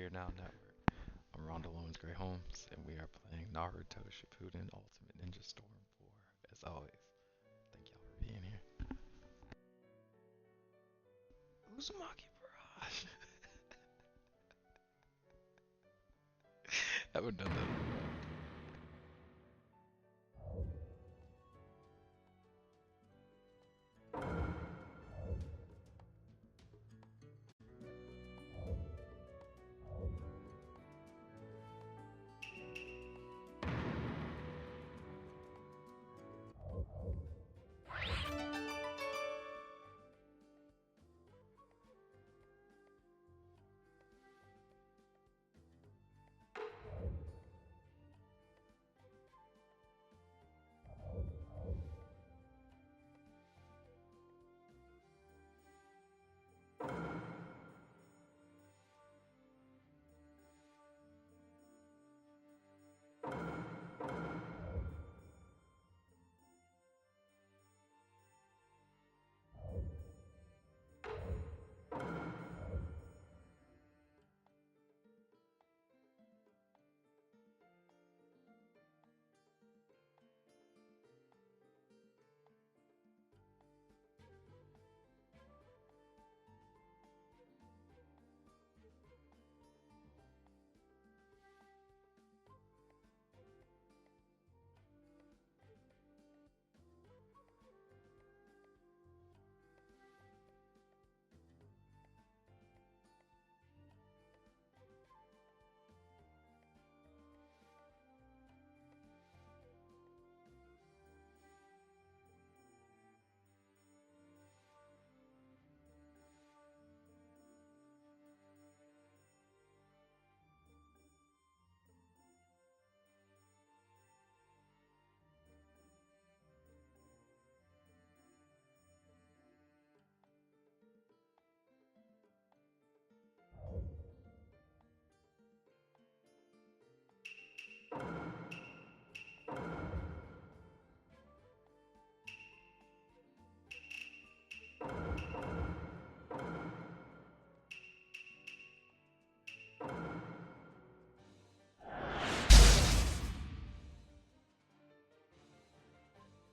Here Now Network. I'm Ronda Lowen's Gray Holmes, and we are playing Naruto Shippuden Ultimate Ninja Storm 4, as always. Thank y'all for being here. Uzumaki Barrage! Haven't done that in a while.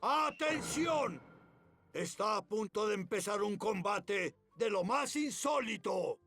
¡Atención! Está a punto de empezar un combate de lo más insólito.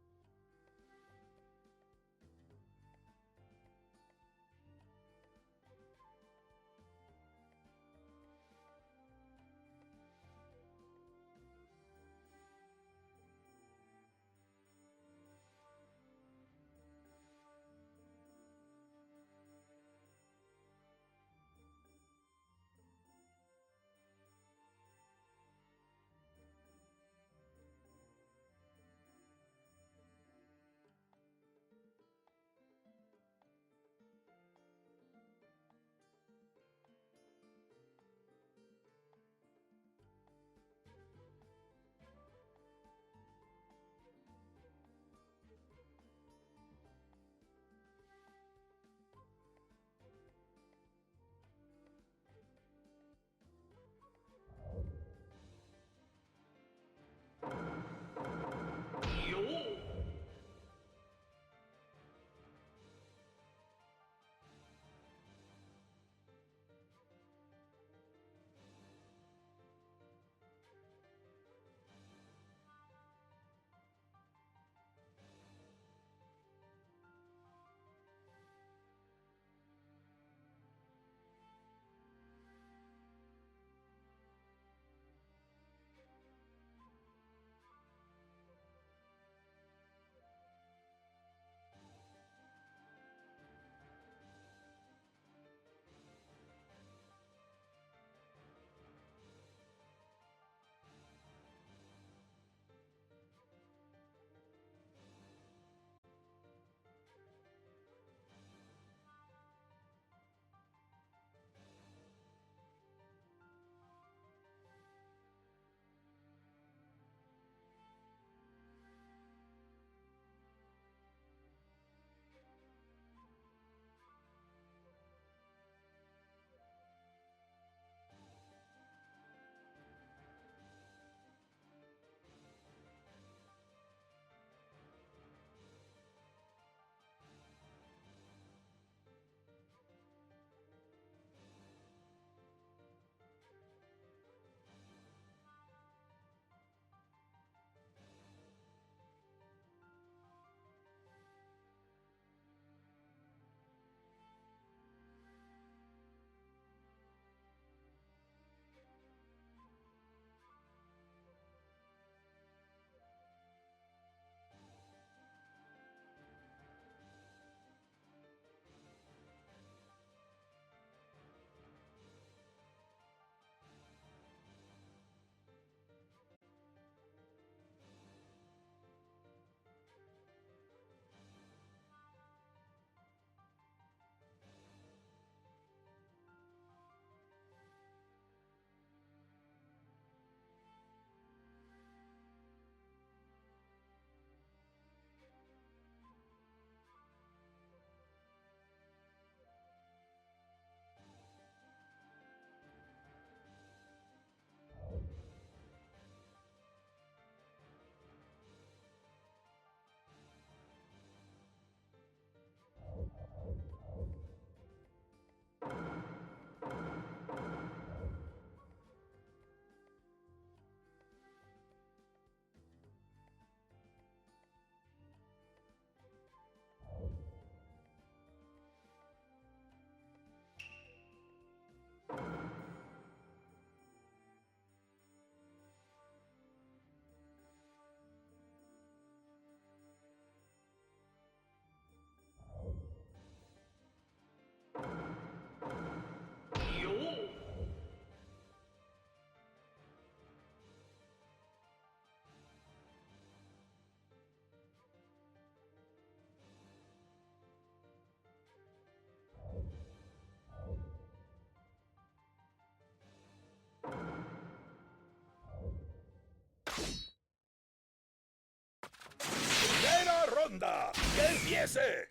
ronda! ¡Que empiece!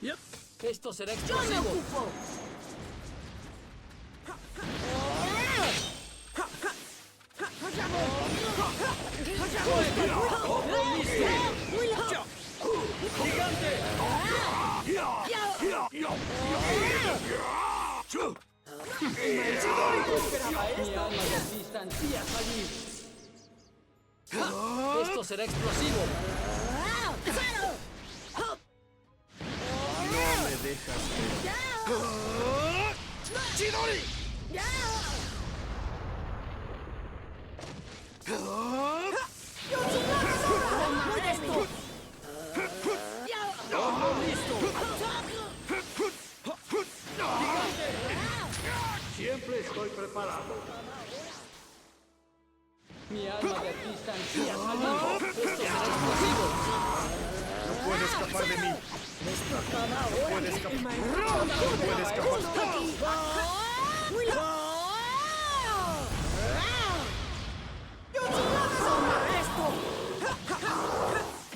Yep. Esto será ¡Yo me explosivo. ocupo! ¡Todo listo! ¡Gigante! Mi alma de distancia salir. Esto será explosivo. No me dejas ¡Chidori! ¡Todo listo! Siempre estoy preparado. Mi alma de distancia salir. Esto será explosivo. No puede escapar de mí. No puede escapar. No puede escapar.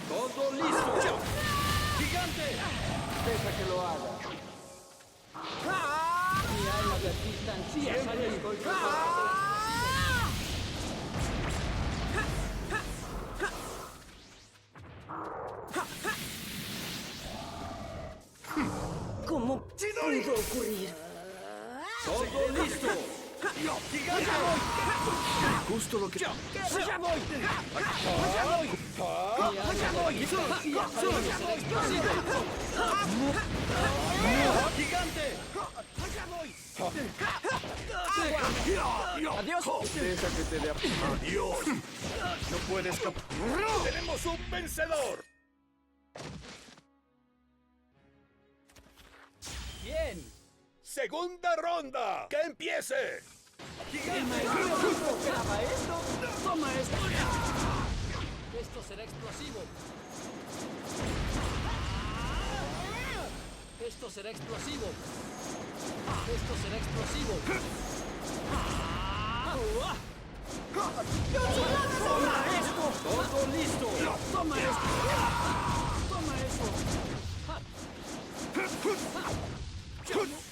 ¡Todo listo! ¡Gigante! Deja que lo haga. Mi alma de distancia salir. ¿Cómo pudo ocurrir? ¡Todo listo! ¡Gigante! Justo lo que... ¡Ya voy! Mi alma de distancia salir. ¡Explosivo! ¡Gigante! ¡Adiós! Deja que te dé... ¡Adiós! No puede escapar. ¡Tenemos un vencedor! ¡Bien! ¡Segunda ronda! ¡Que empiece! ¿El maestro esperaba esto? ¡Toma esto! Esto será explosivo. Esto será explosivo. Esto será explosivo. ¡Toma esto! ¡Todo listo! ¡Toma esto! ¡Toma eso!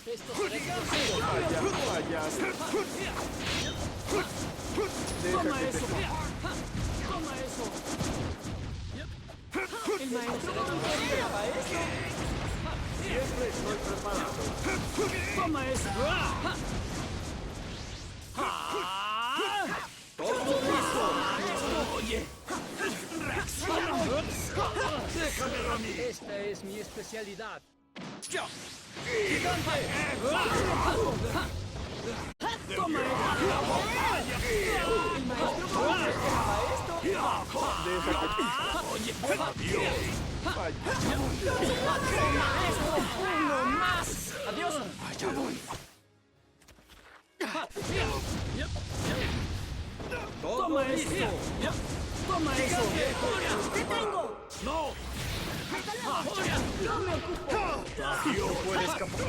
Esto será explosivo. Payaso. ¡Toma Deja que eso! te... ¡Toma eso! ¿El maestro esperaba esto? Siempre estoy preparado. ¡Toma eso! ¡Todo listo! ¡Oye! ¡Déjamelo a mí! Esta es mi especialidad. ¡Gigante! ¡Toma eso! ¿El maestro esperaba esto? Deja que... ¡Oye! ¡Uno más! ¡Adiós! Allá voy. ¡Toma esto! ¡Toma eso! ¡Te tengo! ¡No! ¡Yo me ocupo! ¡Adiós! Puede escapar.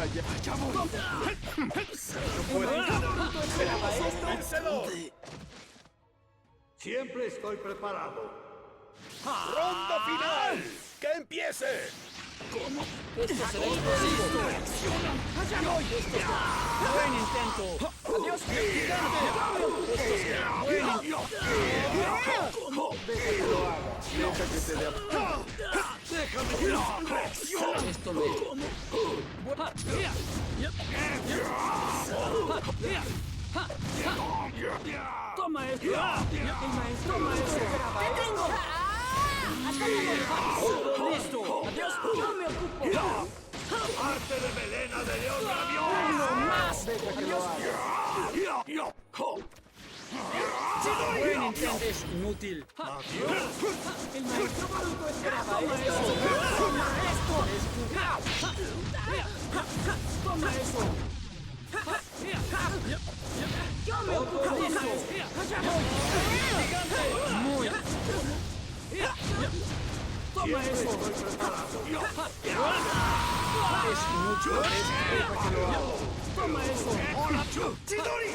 Allá voy. No puede... ¡Tenemos un vencedor! Siempre estoy preparado. ¡Ronda final! ¡Que empiece! ¡Esto será explosivo! ¡Buen intento! ¡Adiós! ¡Gigante! ¡Esto será buen intento! Deja que lo haga. Deja que te dé... Esto me... ¡Toma esto! ¡El maestro! ¡Toma eso! ¡Te tengo! ¡Todo listo! ¡Adiós! ¡Yo me ocupo! ¡Arte de melena de león ¡Uno rabioso! más! ¡Adiós! ¡Buen intento! ¡Es inútil! ¡El maestro Naruto esperaba esto! ¡Toma esto! ¡Toma eso! ¡Yo me ocupo! ¡Todo listo! ¡Gigante! ¡Muy! ¡Toma eso! ¡Es mucho! Deja que lo haga. ¡Toma eso! ¡Chidori!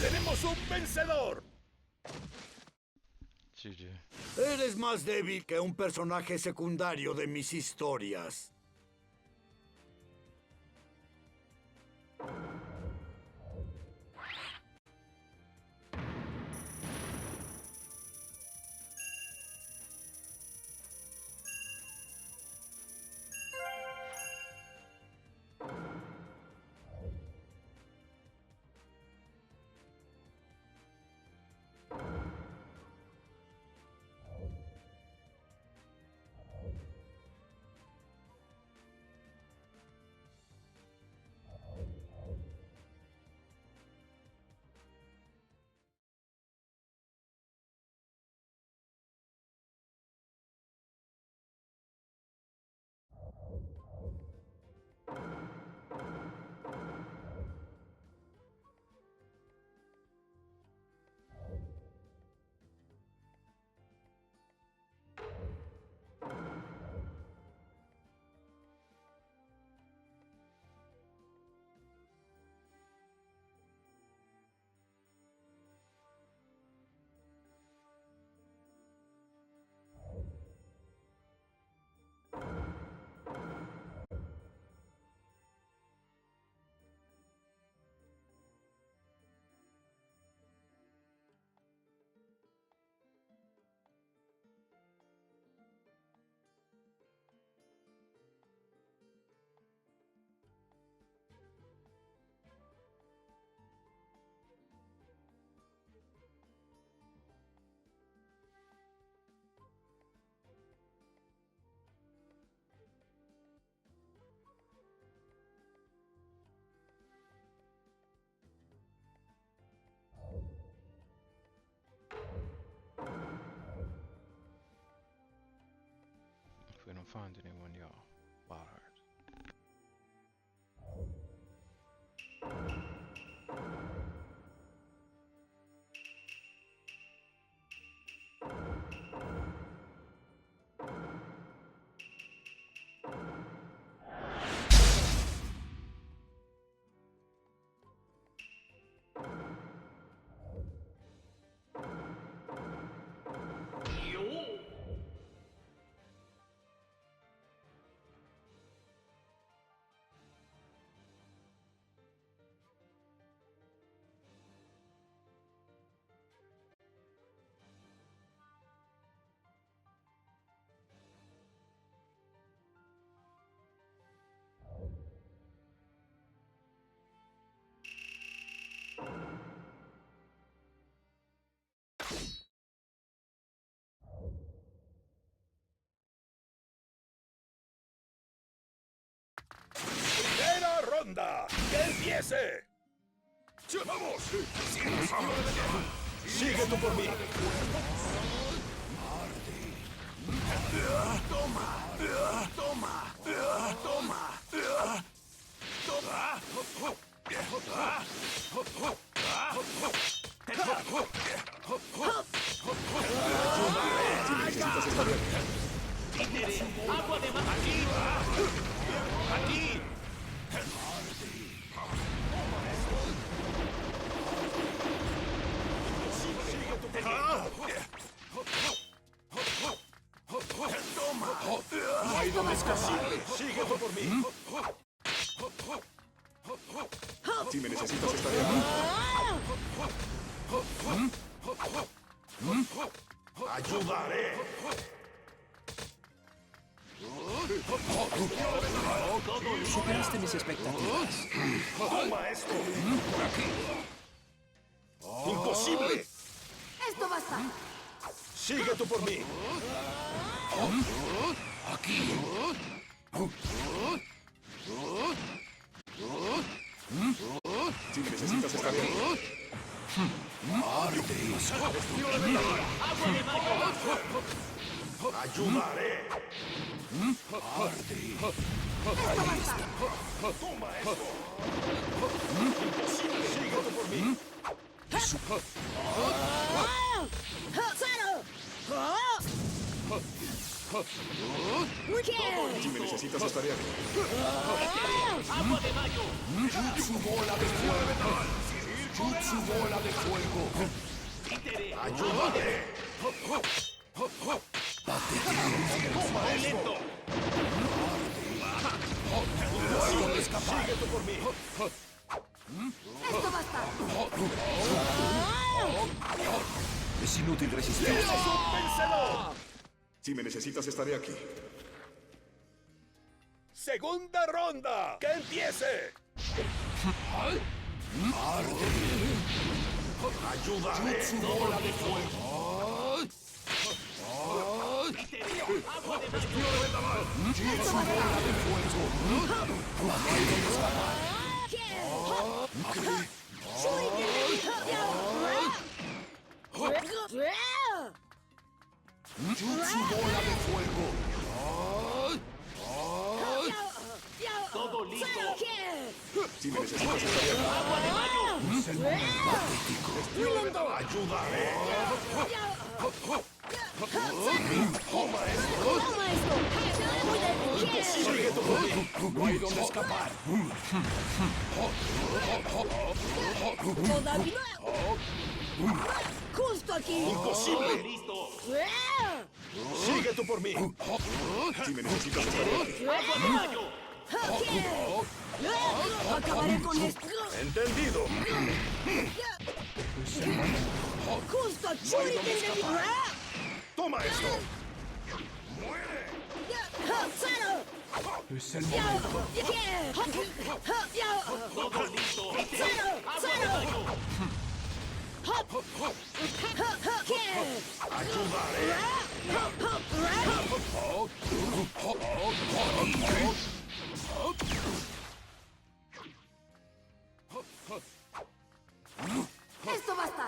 ¡Tenemos un vencedor! GG. Eres más débil que un personaje secundario de mis historias. If we don't find anyone, y'all, wild hearts. ¡Primera ronda! ¡Que empiece! ¡Vamos! ¡Sigue tú por mí! ¡Toma! ¡Toma! ¡Toma! ¡Agua de mar! ¡Aquí! ¡Aquí! ¡Toma! ¡No hay donde escapar! ¡Sigue tú por mí! Si me necesitas, estaré aquí. ¡Ayudaré! Superaste mis expectativas. ¡Toma esto! ¡Por aquí! ¡Imposible! Esto basta. ¡Sigue tú por mí! ¡Aquí! Si me necesitas, estaré aquí. ¡Arde! ¡Ayudaré! ¡Arde! Ahí está. ¡Toma esto! ¡Imposible! ¡Sigue tú por mí! Si me necesitas, estaré aquí. ¡Agua de mayo! ¡Jutsu bola de fuego! ¡Jutsu bola de fuego! ¡Ayúdame! ¡Muy lento! ¿Dónde escapar? ¡Sigue tú por mí! ¡Esto basta! Es inútil resistir. ¡Eres un vencedor! Si me necesitas, estaré aquí. ¡Segunda ronda! ¡Que empiece! ¡Ayúdame! ¡Bola de fuego! ¡Bola de fuego! ¡Todo listo! Si me necesitas, estaré aquí. ¡Muy lento! ¡Ayúdame! ¡Toma esto! ¡Muy débil! ¡Sigue tú por mí! ¡No hay dónde escapar! ¡Todavía! ¡Justo aquí! ¡Imposible! ¡Listo! ¡Sigue tú por mí! Si me necesitas, estaré aquí. ¡Acabaré con esto! ¡Entendido! ¡Justo aquí! ¡Toma esto! ¡Cero! Es el momento. ¡Todo listo! ¡Cero! ¡Cero! ¡Esto basta!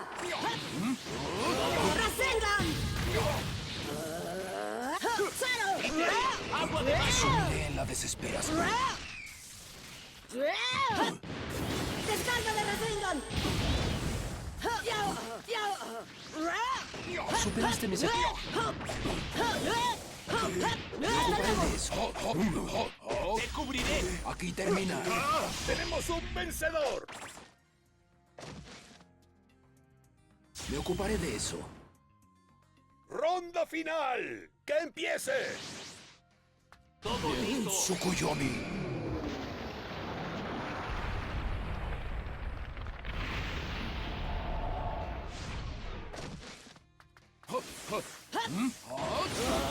¡Rasengan! ¡Cero! ¡Agua de baño! En la desesperación. ¡Descarga de Rasengan! Superaste mis ¡Te cubriré! Aquí termina. ¡Tenemos un vencedor! Me ocuparé de eso. ¡Ronda final! ¡Que empiece! ¡Todo listo! Tsukuyomi.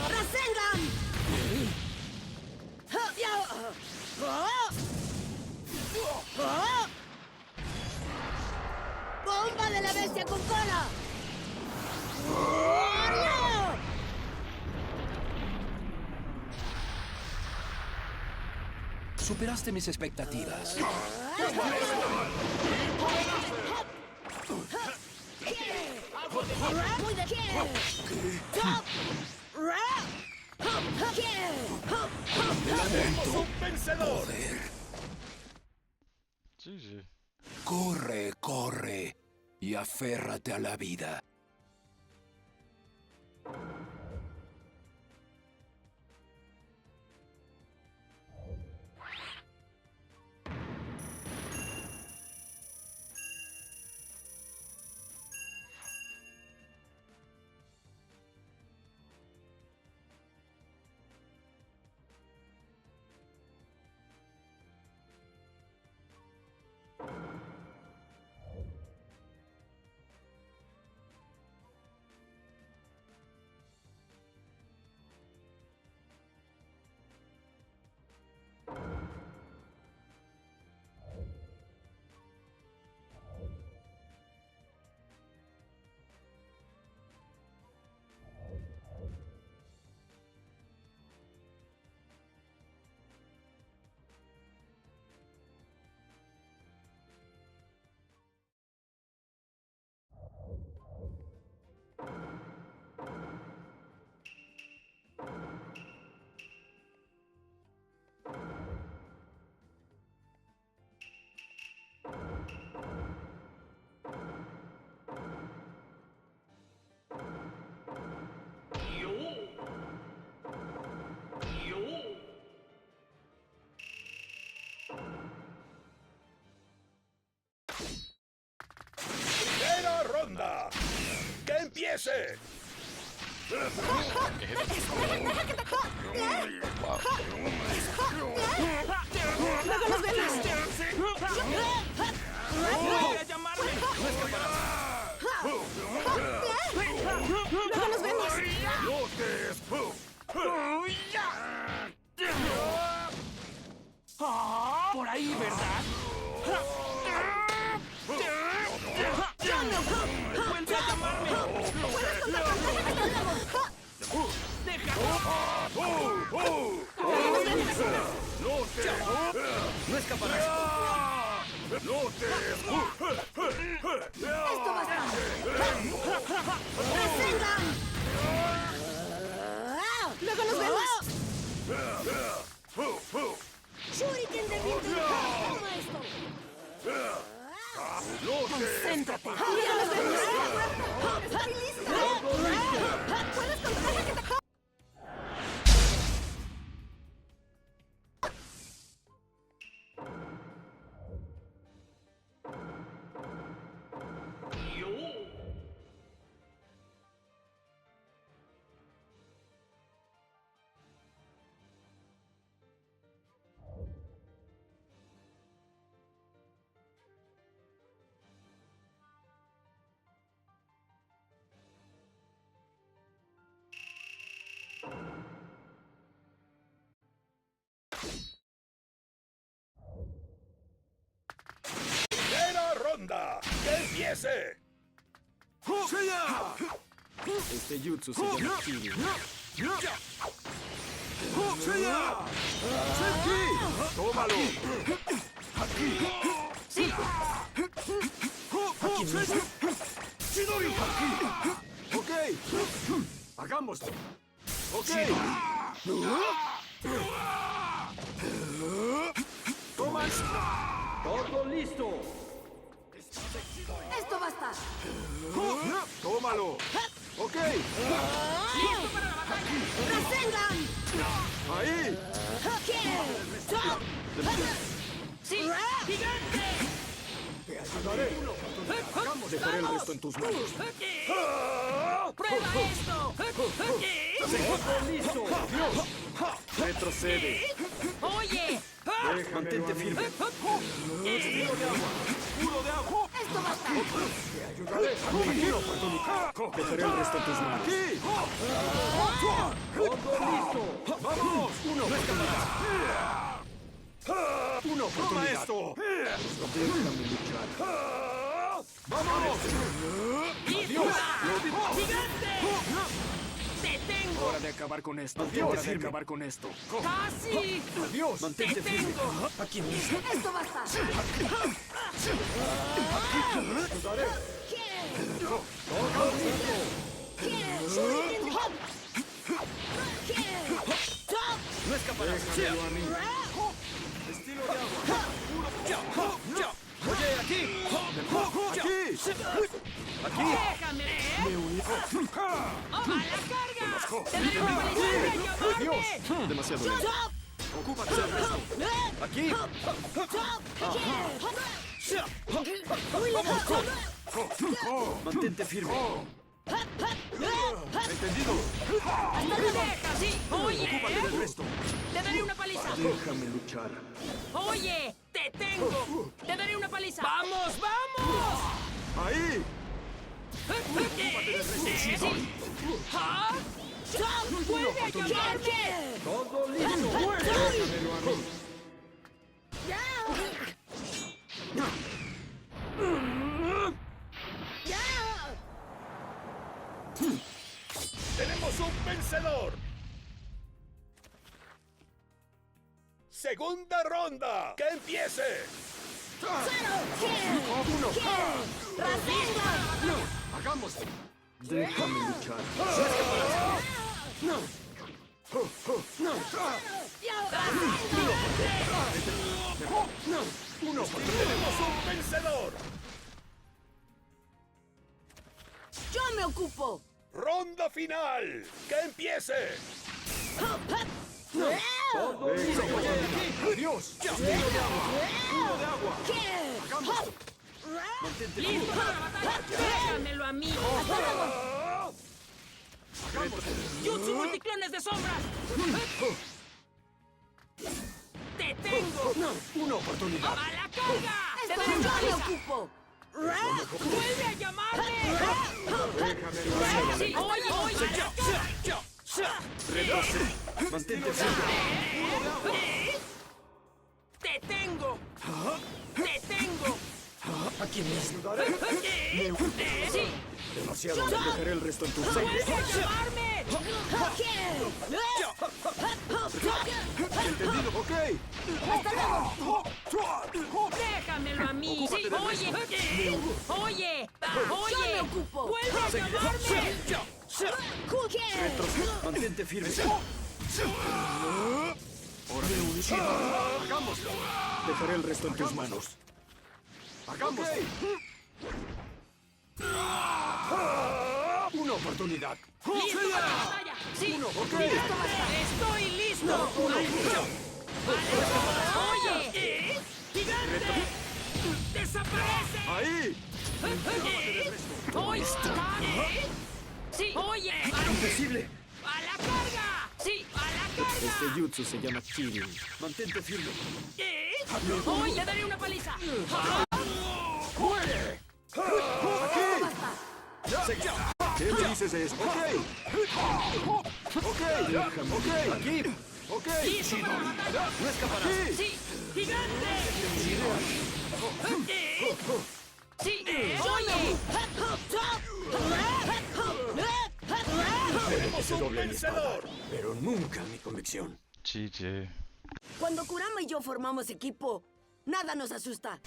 ¡Rasengan! ¡Bomba de la bestia con cola! Superaste mis expectativas. ¡Tenemos un vencedor! GG. Corre, corre y aférrate a la vida. ¡Primera ronda! ¡Que empiece! Luego nos vemos. ¡Vuelve a llamarme! Luego nos vemos. Ah, por ahí, ¿verdad? ¡Vuelve a llamarme! ¡No escaparás! Esto basta. ¡Rasengan! Luego nos vemos. Shuriken de viento. Toma esto. Concéntrate. Luego nos vemos. ¡Estoy lista! ¡Puedes contar que te... ¡Primera ronda! ¡Que empiece! Este jutsu se llama Kiri. ¡Tómalo! Sí. Aquí mismo. ¡Chidori! ¡Ok! ¡Hagámoslo! ¡Ok! ¡Toma! ¡Todo listo! Esto basta. ¡Tómalo! ¡Ok! ¡Rasengan! ¡Ahí! ¡Sí! ¡Gigante! ¡Te ayudaré! Dejaré el resto en tus manos. ¡Prueba esto! ¡Todo listo! Retrocede. ¡Oye! Mantente firme. ¡Estilo de agua! ¡Puro de agua! Esto basta. ¡Te ayudaré! ¡Aquí! ¡Oportunidad! Dejaré el resto en tus manos. ¡Aquí! ¡Todo listo! ¡Vamos! Una oportunidad. ¡Una oportunidad! ¡Toma esto! Déjame luchar. ¡Vamos! ¡Gigante! ¡Te tengo! Hora de acabar con esto. Adiós. Hora de acabar con esto. ¡Casi! ¡Adiós! Mantente ¡Te firme. tengo! Aquí mismo. Esto basta. ¡Ayudaré! Shuriken Hop. No escaparás. ¡Déjamelo a mí! ¡Estilo de agua! Oye, aquí. ¡Aquí! ¡Déjame! ¡A la carga! ¡Te doy una paliza! ¡Ayúdame! Demasiado lento. Ocúpate del resto. Aquí. Mantente firme. ¿Entendido? ¡Deja, sí! ¡Oye! Ocúpate del resto. ¡Te daré una paliza! Déjame luchar. ¡Oye! ¡Te tengo! ¡Te daré una paliza! ¡Vamos, vamos! ¡Ahí! Sí. ¿Ah? ¡Vuelve a llamarme! ¡Todo listo! Déjamelo a mí. ¡Tenemos un vencedor! ¡Segunda ronda! ¡Que empiece! ¡Hagámoslo! Déjame luchar. ¡Tenemos un vencedor! Yo me ocupo. ¡Ronda final! ¡Que empiece! ¡Todo listo! ¡Adiós! ¡Puro de agua! ¡Hagámoslo! ¡Listo para la batalla! ¡Déjamelo a mí! ¡Hagámoslo! ciclones de sombras! ¡Te tengo! No, una oportunidad. ¡A la carga! ¡Te ¡Esto daré una yo me paliza! ocupo! ¡Vuelve a llamarme! Sí, oye, ¡a la carga! Retrocede. Mantente firme. ¡Te tengo! ¡Te tengo! Aquí mismo. ¡Sí! Demasiado. Dejaré el resto en tus manos. ¡Vuelve a llamarme! ¿Entendido? Ok. ¡Déjamelo a mí! Sí, oye, oye, ¡Yo me ocupo! ¡vuelve a llamarme! Retrocede. Mantente firme. Hora de unir. Hagámoslo. Dejaré el resto en tus manos. Hagámoslo. Una oportunidad. ¡Listo para la batalla! ¡Sí! Ok. ¡Estoy listo! ¡Oye! ¡Gigante! ¡Desaparece! Ahí. ¡Oye! ¡Sí! ¡Oye! Imposible. ¡A la carga! ¡Sí! ¡A la carga! Este jutsu se llama Kirin. Mantente firme. ¡Hoy le daré una paliza! ¡Muere! ¡Aquí! ¿Qué me dices de esto? Ok. Ok. Déjame. Ok. Aquí. Ok. ¡Listo para la batalla! No escaparás. ¡Sí! ¡Gigante! ¡Sí! ¡Oye! Ese doble mi espada, pero nunca mi convicción. GG. Cuando Kurama y yo formamos equipo, nada nos asusta.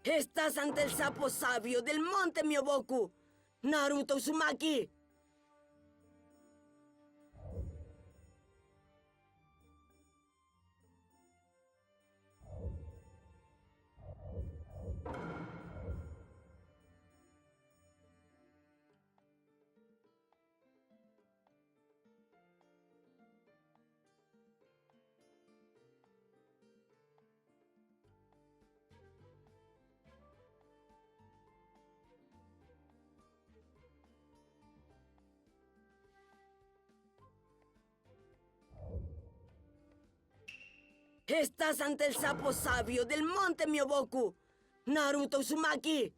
Estás ante el sapo sabio del monte Myoboku, Naruto Uzumaki. Estás ante el sapo sabio del monte Myoboku, Naruto Uzumaki.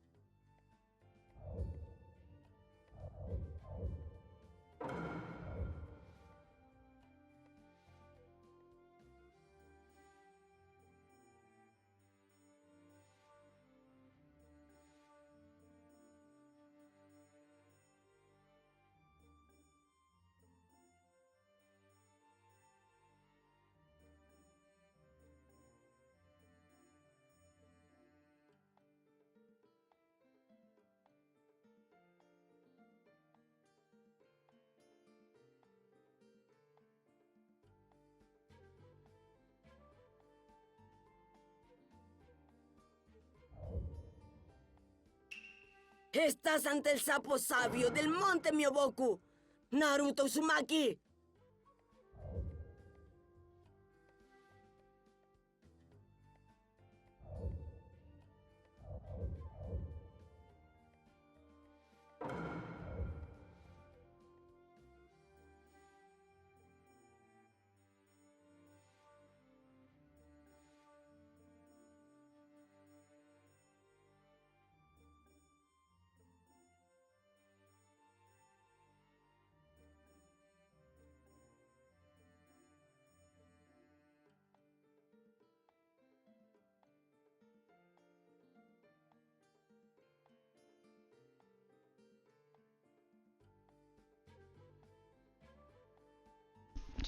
Estás ante el sapo sabio del monte Myoboku, Naruto Uzumaki.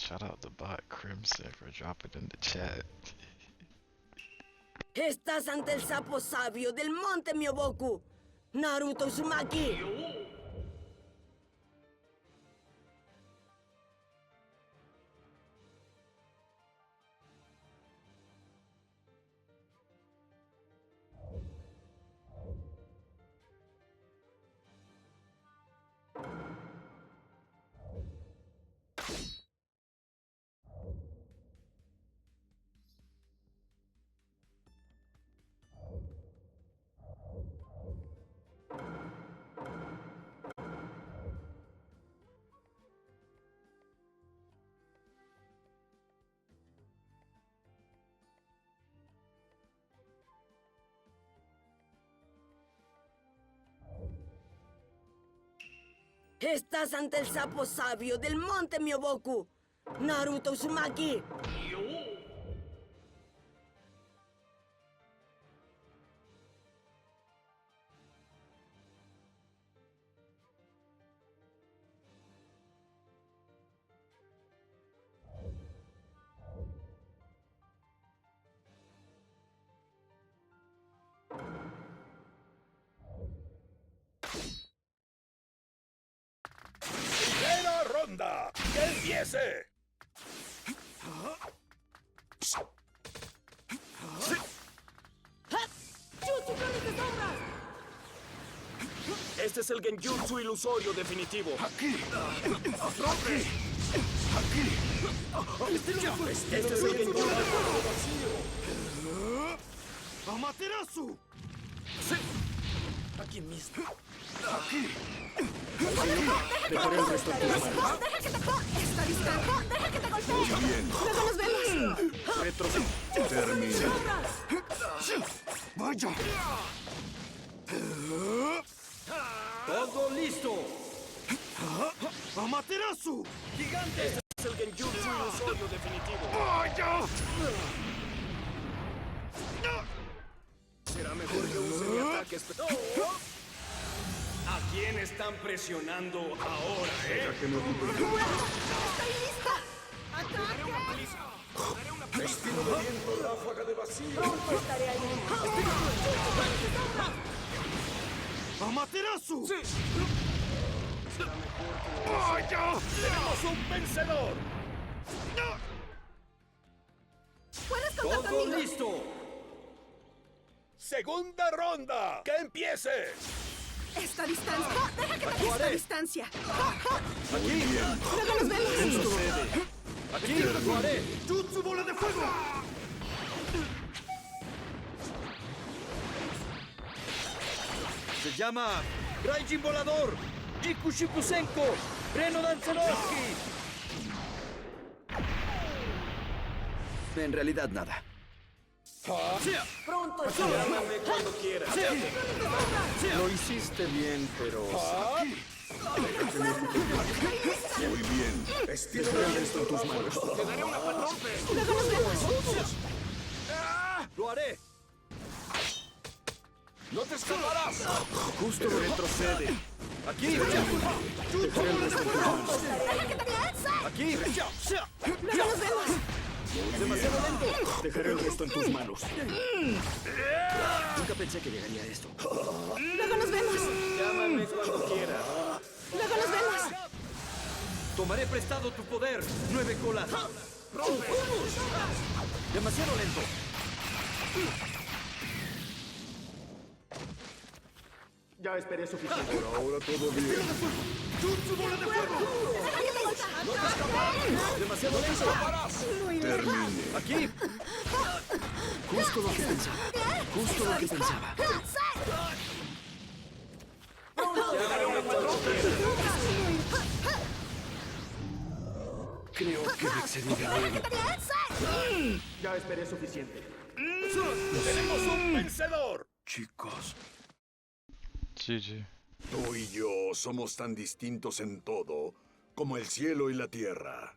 Shout out to Bot Crimson for dropping in the chat. Estás ante el sapo sabio del monte Myoboku, Naruto Uzumaki. Estás ante el sapo sabio del monte Myoboku, Naruto Uzumaki. ¡Primera ronda! ¡Que empiece! ¡Jutsu Flores de sombras! Este es el genjutsu ilusorio definitivo. ¡Aquí! Este es el genjutsu vacío. ¡Amaterasu! Aquí mismo. Aquí. Dejaré el resto en tus manos. ¡Deja que te ¡Está distante! ¡Deja que te golpee! ¡Luego nos vemos! Retrocedo. Termina. ¡Vaya! ¡Todo listo! ¡Amaterasu! ¡Gigante! Este es el genjutsu ilusorio definitivo. ¡Vaya! Será mejor que use mi ataque especial. ¿A quién están presionando ahora, ¡Estoy lista! ¡Ataque! Estilo de viento, ráfaga de vacío. Pronto estaré allí. ¡Amaterasu! ¡Sí! ¡Vaya! ¡Tenemos un vencedor! ¡Puedes contar ¡Todo conmigo! listo! ¡Segunda ronda! ¡Que empiece! ¡Esta distancia! ¡Deja que te esta distancia! ¡Aquí! ¡Luego nos vemos! ¡Aquí! ¡Lo haré! ¡Jutsu bola de fuego! Se llama Raijin Volador, Jiku Shipusenko, Reno Danzarovsky. En realidad nada. ¡Pronto! Llámame cuando quieras. Lo hiciste bien, pero... Muy bien. Estiro esto en tus manos. ¡Te daré una patrompe! ¡Luego nos vemos! ¡Lo haré! ¡No te escaparás! Justo retrocede. ¡Aquí! ¡Aquí! ¡Luego nos vemos! ¡Demasiado lento! Dejaré el resto en tus manos. Nunca pensé que llegaría a esto. ¡Luego nos vemos! Llámame cuando quieras. ¡Luego nos vemos! Tomaré prestado tu poder, 9 colas. Demasiado lento. Ya esperé suficiente. Pero ahora todo bien. ¡Jutsu bola de fuego! ¡No te escaparás! ¡Demasiado lento! Termine. ¡Aquí! Justo lo que pensaba. Justo lo que pensaba. Creo que me excedí de nuevo. Ya esperé suficiente. ¡Tenemos un vencedor! Chicos, GG. tú y yo somos tan distintos en todo como el cielo y la tierra.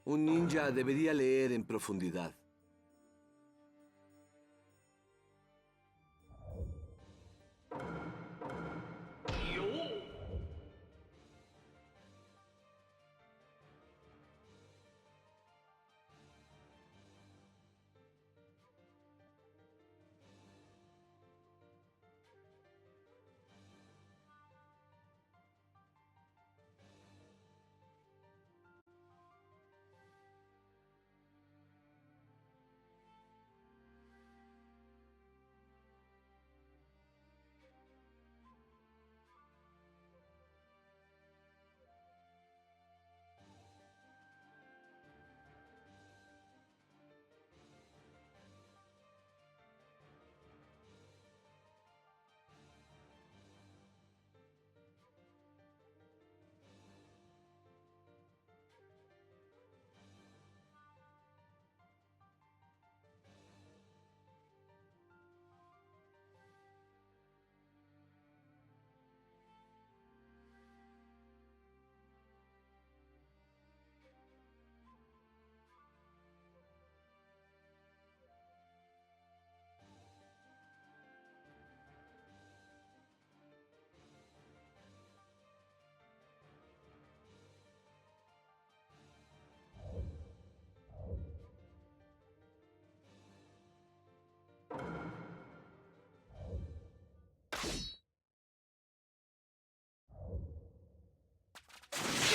Un ninja debería leer en profundidad.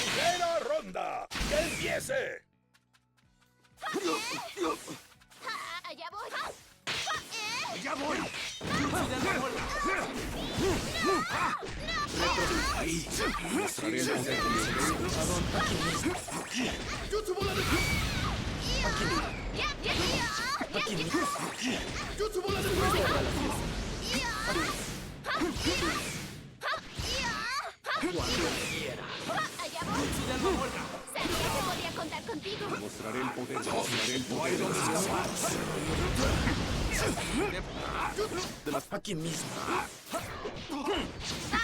¡Primera ronda! ¡Que empiece! ¡Allá voy! ¡Ya voy! Ahí. Mostraré el poder de ¡Jutsu bola de fuego! ¡Jutsu bola de fuego! ¡Allá voy! Sabía que podía contar contigo. Mostraré el poder de las Aquí mismo.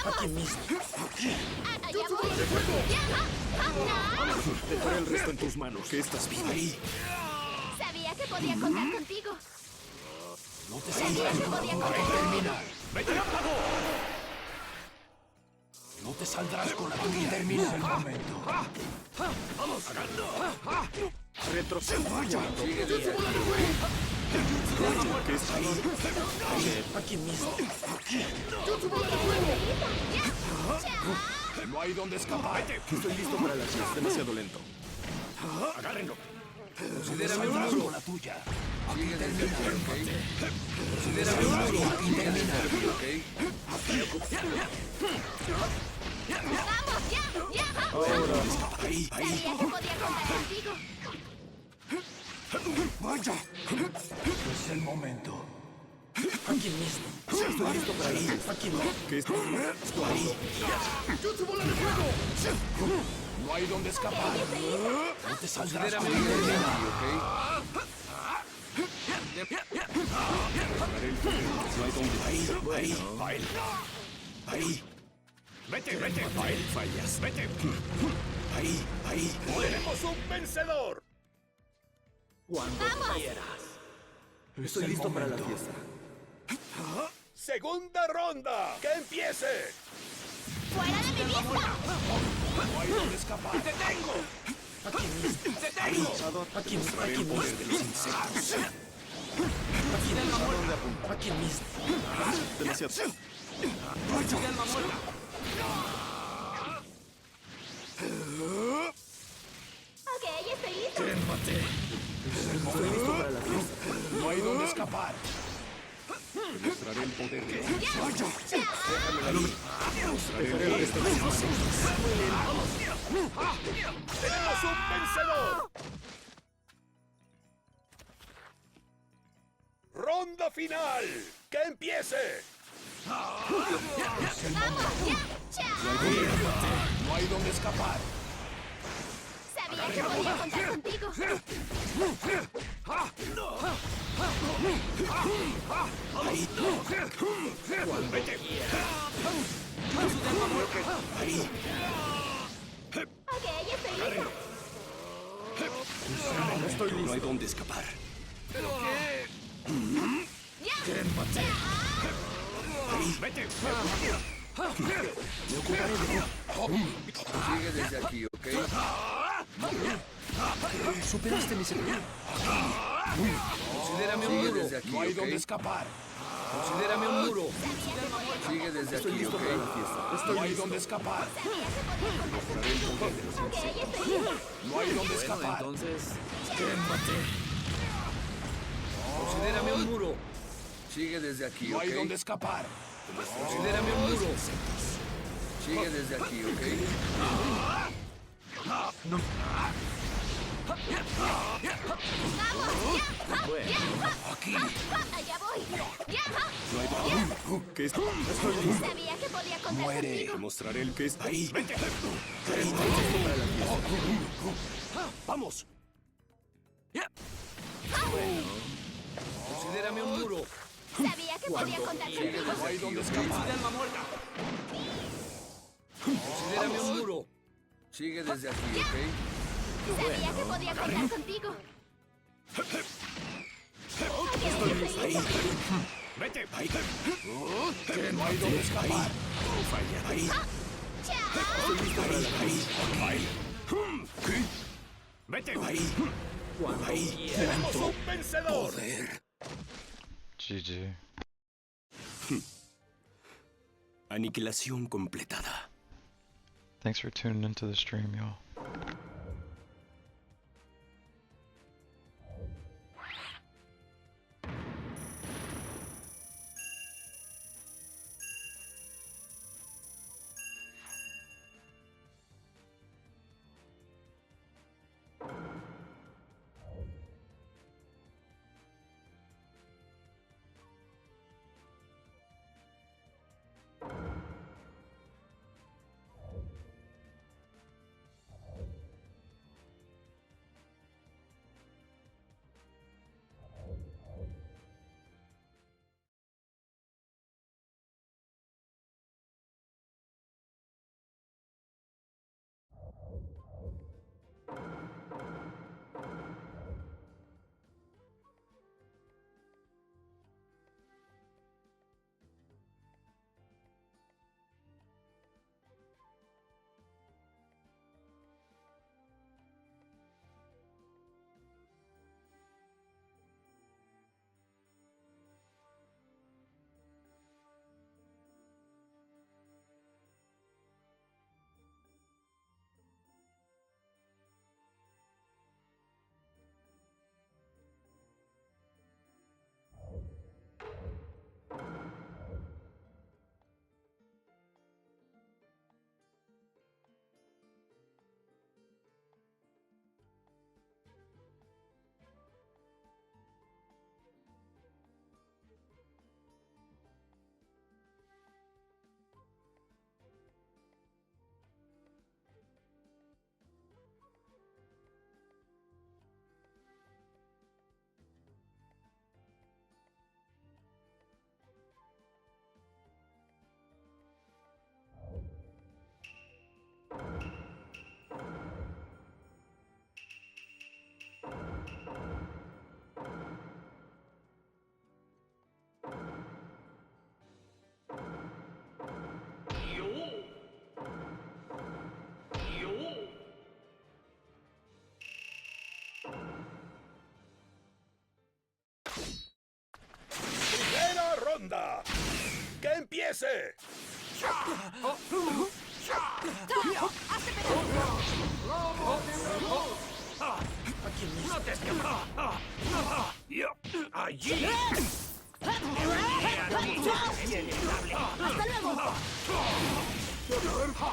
Aquí mismo. ¡Allá voy! Dejaré el resto en tus manos. Que estás viva ahí. Sabía que podía contar contigo. No te Sabía que podía contar contigo. No te saldrás con la tuya. Termina el momento. Retrocedo. Que está ahí. Aquí mismo. No hay donde escapar. Estoy listo para la acción. Es demasiado lento. Agárrenlo. Considérame un con la tuya. Aquí termina. Considérame un aquí termina. ¡Vamos, ya! Ahí. Sabía que podía contar contigo. Vaya. Es el momento. Aquí mismo. Estoy listo para ir. Aquí mismo. Que está Ahí. ¡Jutsu bola de fuego! No hay donde escapar. No te saldrás con la No hay donde. Ahí. ¡Vete! ¡Fallas! ¡Vete! Ahí. ¡Tenemos un vencedor! Cuando quieras. Estoy listo para la fiesta. ¡Segunda ronda! ¡Que empiece! ¡Fuera de mi vista! No hay donde escapar. ¡Te tengo! Aquí mismo. ¡Te tengo! Aquí mismo. El poder de los insectos. Aquí mismo. Demasiado. Ok, estoy listo. Estoy listo para la fiesta. No hay donde escapar. Mostraré el poder de los ¡Tenemos un vencedor! ¡Ronda final! ¡Que empiece! ¡Vamos, ya! No hay donde escapar. Sabía que podía contar contigo. Ok, estoy listo. Estoy listo. No hay dónde escapar. ¡Vete! Sigue desde aquí, ¿ok? Superaste mi seguridad. Considérame un Sigue muro. desde aquí, No hay ¿ok? dónde escapar. Considérame un muro. Sigue desde Estoy aquí, listo ¿ok? para la fiesta. No hay dónde escapar. No hay dónde Bueno, escapar. entonces, Quémate. considérame un muro. Sigue desde aquí, No hay ¿ok? dónde escapar. Considérame un muro. Sigue desde aquí, ¿ok? Allá voy. ¿Qué es? Sabía que podía contar contigo. Te mostraré el que está ahí. ¡Vamos! Considérame un muro. Sabía que podía contar contigo. No hay dónde escapar. Considérame un muro. Sigue desde aquí, ¿ok? Sabía que podía contar contigo. ¡Vete! ¡Ahí! No hay dónde escapar. ¡Ahí! ¡Vete! ¡Ahí! ¡Ahí! ¡Tenemos un vencedor! GG. Aniquilación completada. Thanks for tuning into the stream, y'all. ¡Primera ronda! ¡Que empiece! ¡No te escapas! ¡Allí! ¡Hasta luego!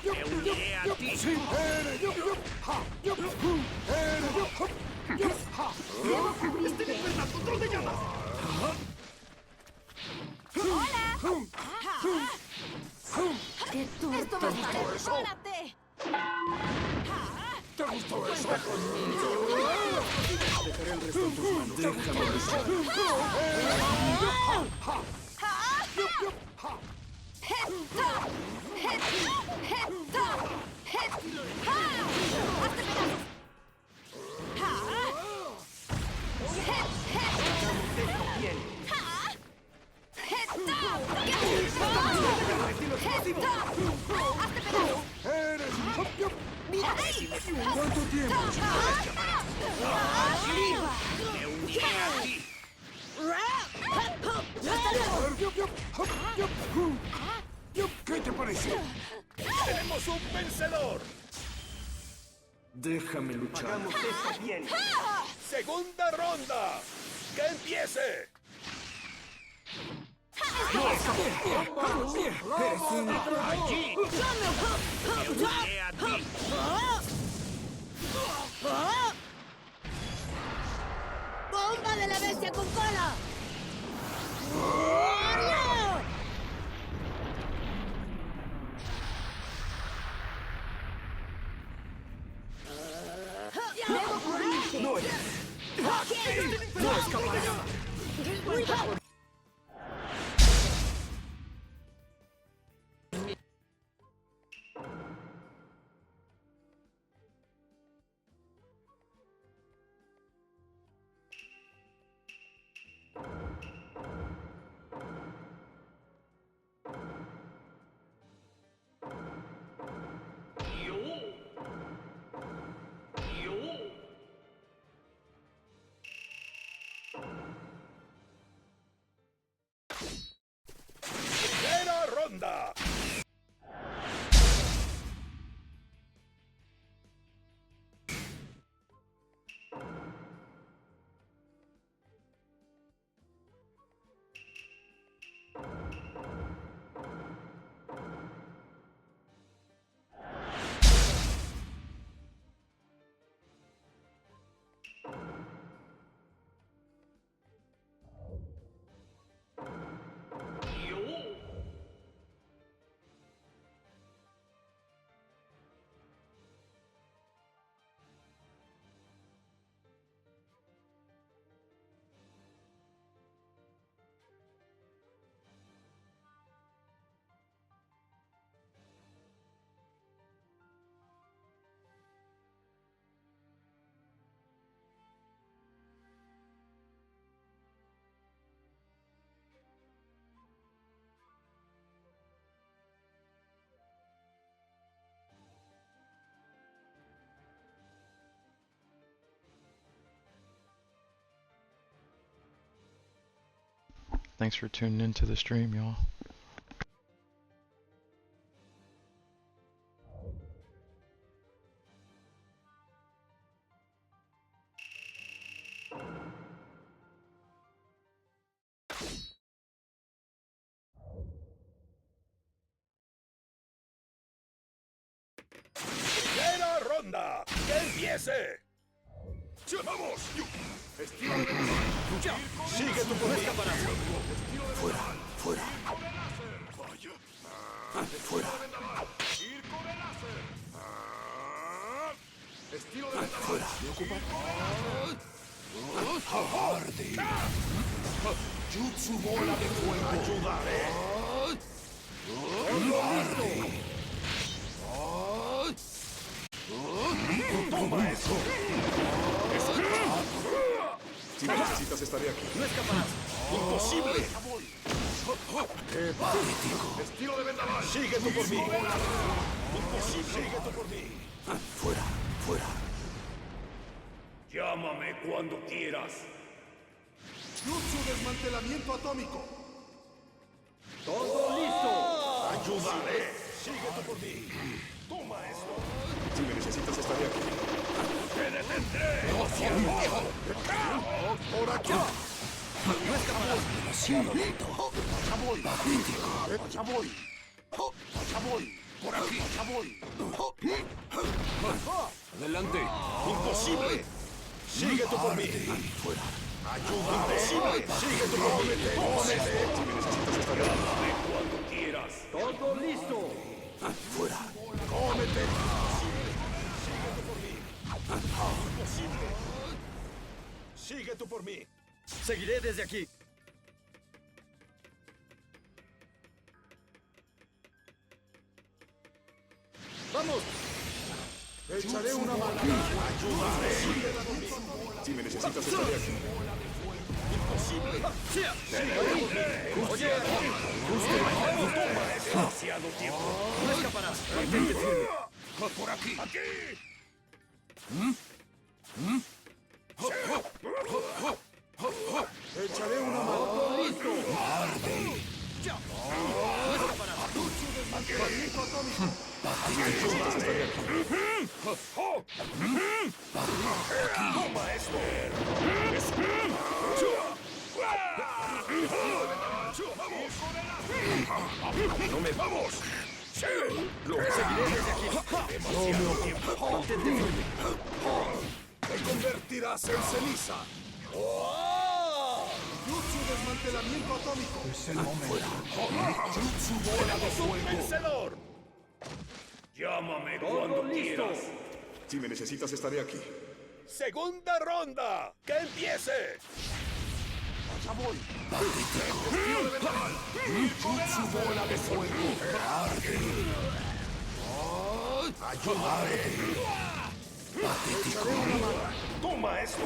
¡Me uniré a ti! Debo cubrirte. ¡Hola! Esto más prepárate. ¿Te gustó eso? Dejaré el resto en tus manos. Déjame besar. tiempo. Me uniré a ti. ¿Qué te parece? ¡Tenemos un vencedor! Déjame luchar. ¡Hagamos esto bien! ¡Segunda ronda! ¡Que empiece! Allí. Me uniré a ti. ¡Bomba de la bestia con cola! No escaparás. ¡Primera ronda! Thanks for tuning into the stream, y'all. ¡Primera ronda! ¡Que empiece! ¡Vamos! Estilo de lucha. ¡Sigue tu corriente! Fuera, fuera. Fuera. Estilo de fuera. Arde. Jutsu bola de fuego. ¡Ayudaré! Arde. Toma eso. Si me necesitas, estaré aquí. No escaparás. ¡Imposible! ¡Qué patético! Estilo de vendaval. ¡Sigue tú por mí! ¡Imposible! ¡Sigue tú por mí! Fuera, fuera. Llámame cuando quieras. Jutsu desmantelamiento atómico. ¡Todo listo! ¡Ayudaré! ¡Sigue tú por mí! ¡Toma esto! Si me necesitas, estaré aquí. ¡Te detendré! ¡Por aquí! No escaparás. Haciendo lento. Allá voy. Allá voy. Allá voy. Por aquí. Allá voy. Adelante. ¡Imposible! ¡Sigue tú por mí! Fuera. ¡Ayúdame! ¡Imposible! ¡Sigue tú por mí! ¡Cómete! Si me necesitas, estaré aquí. ¡Llámame cuando quieras! Todo listo. Fuera. ¡Cómete! ¡Sigue tú por mí! Seguiré desde aquí. ¡Vamos! Echaré una mano. Ayúdame. Si me necesitas, estaré aquí. Oye, ¡Demasiado tiempo! no escaparás. Mantente firme. ¡Por aquí! ¡Aquí! Echaré una mano. ¡Listo! Desmantelamiento atómico. ¡Toma esto! ¡No me vamos! ¡Sí! ¡Lo seguiré desde aquí! ¡Demasiado tiempo! ¡Mantente firme! ¡Te convertirás en ceniza! Jutsu desmantelamiento atómico. Es el momento. ¡Jutsu bola de fuego! ¡Vencedor! Llámame cuando quieras. Si me necesitas, estaré aquí. ¡Segunda ronda! ¡Que empiece! ¡Allá voy! ¡Estilo de vendaval! Jutsu bola de fuego. Ayúdame. Echaré una mano. ¡Toma esto!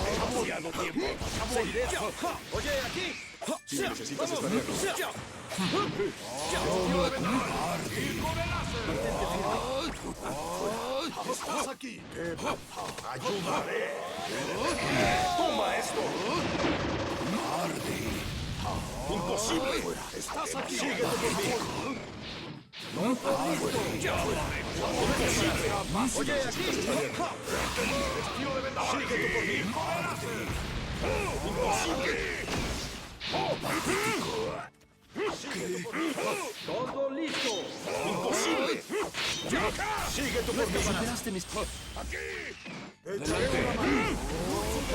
¡Demasiado tiempo! ¡Seguiré! ¡Oye, aquí! Si me necesitas, estaré aquí. Estás aquí. Ayúdame. ¡Toma esto! ¡Imposible! Estás aquí. ¡Síguete conmigo! ¡Llámame cuando necesites! ¡Oye, aquí! Estilo de vendaval. ¡Síguete conmigo! ¡Imposible! ¡Todo listo! ¡Imposible! ¡Síguete conmigo! Superaste mis... Echaré una mano.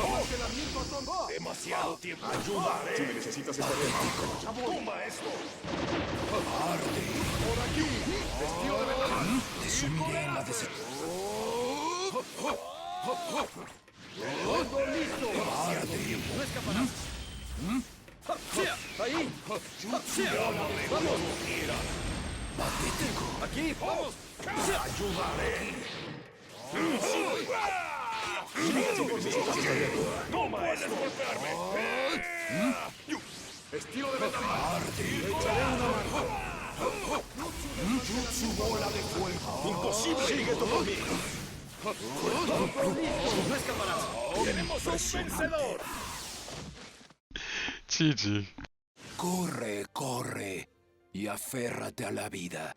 Desmantelamiento atómico. ¡Demasiado tiempo! Si ¡Ayúdame! me necesitas, estaré aquí. ¡Toma esto! Por aquí. Estilo de vendaval. Te sumiré en la ¡Todo listo! ¡No escaparás! ¡Ahí! ¡Vamos! ¡Aquí! ¡Vamos! ¡Toma esto! Estilo de vendaval. Echaré una mano. Jutsu bola de fuego. ¡Imposible! ¡Síguete conmigo! ¡No escaparás! ¡Tenemos un vencedor! GG. Corre, corre y aférrate a la vida.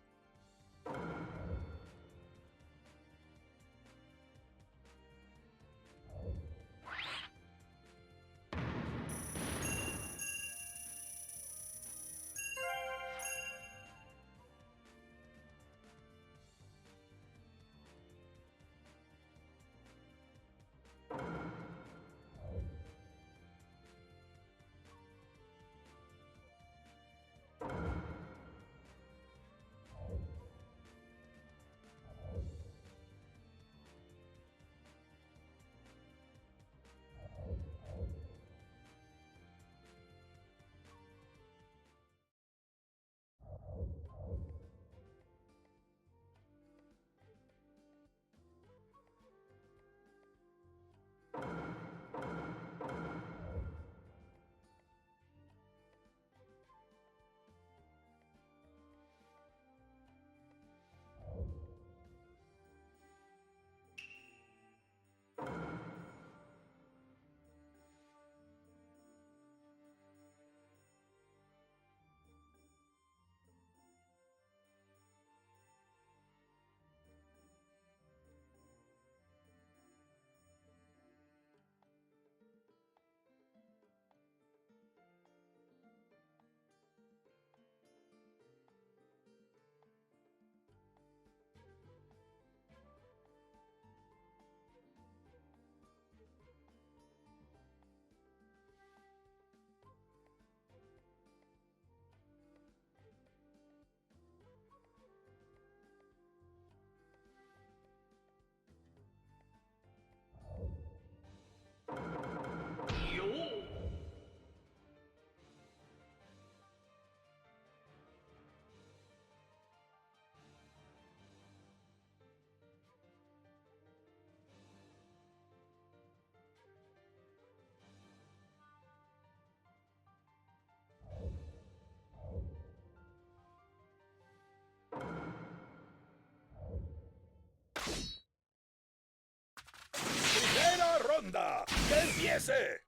ronda! ¡Que empiece!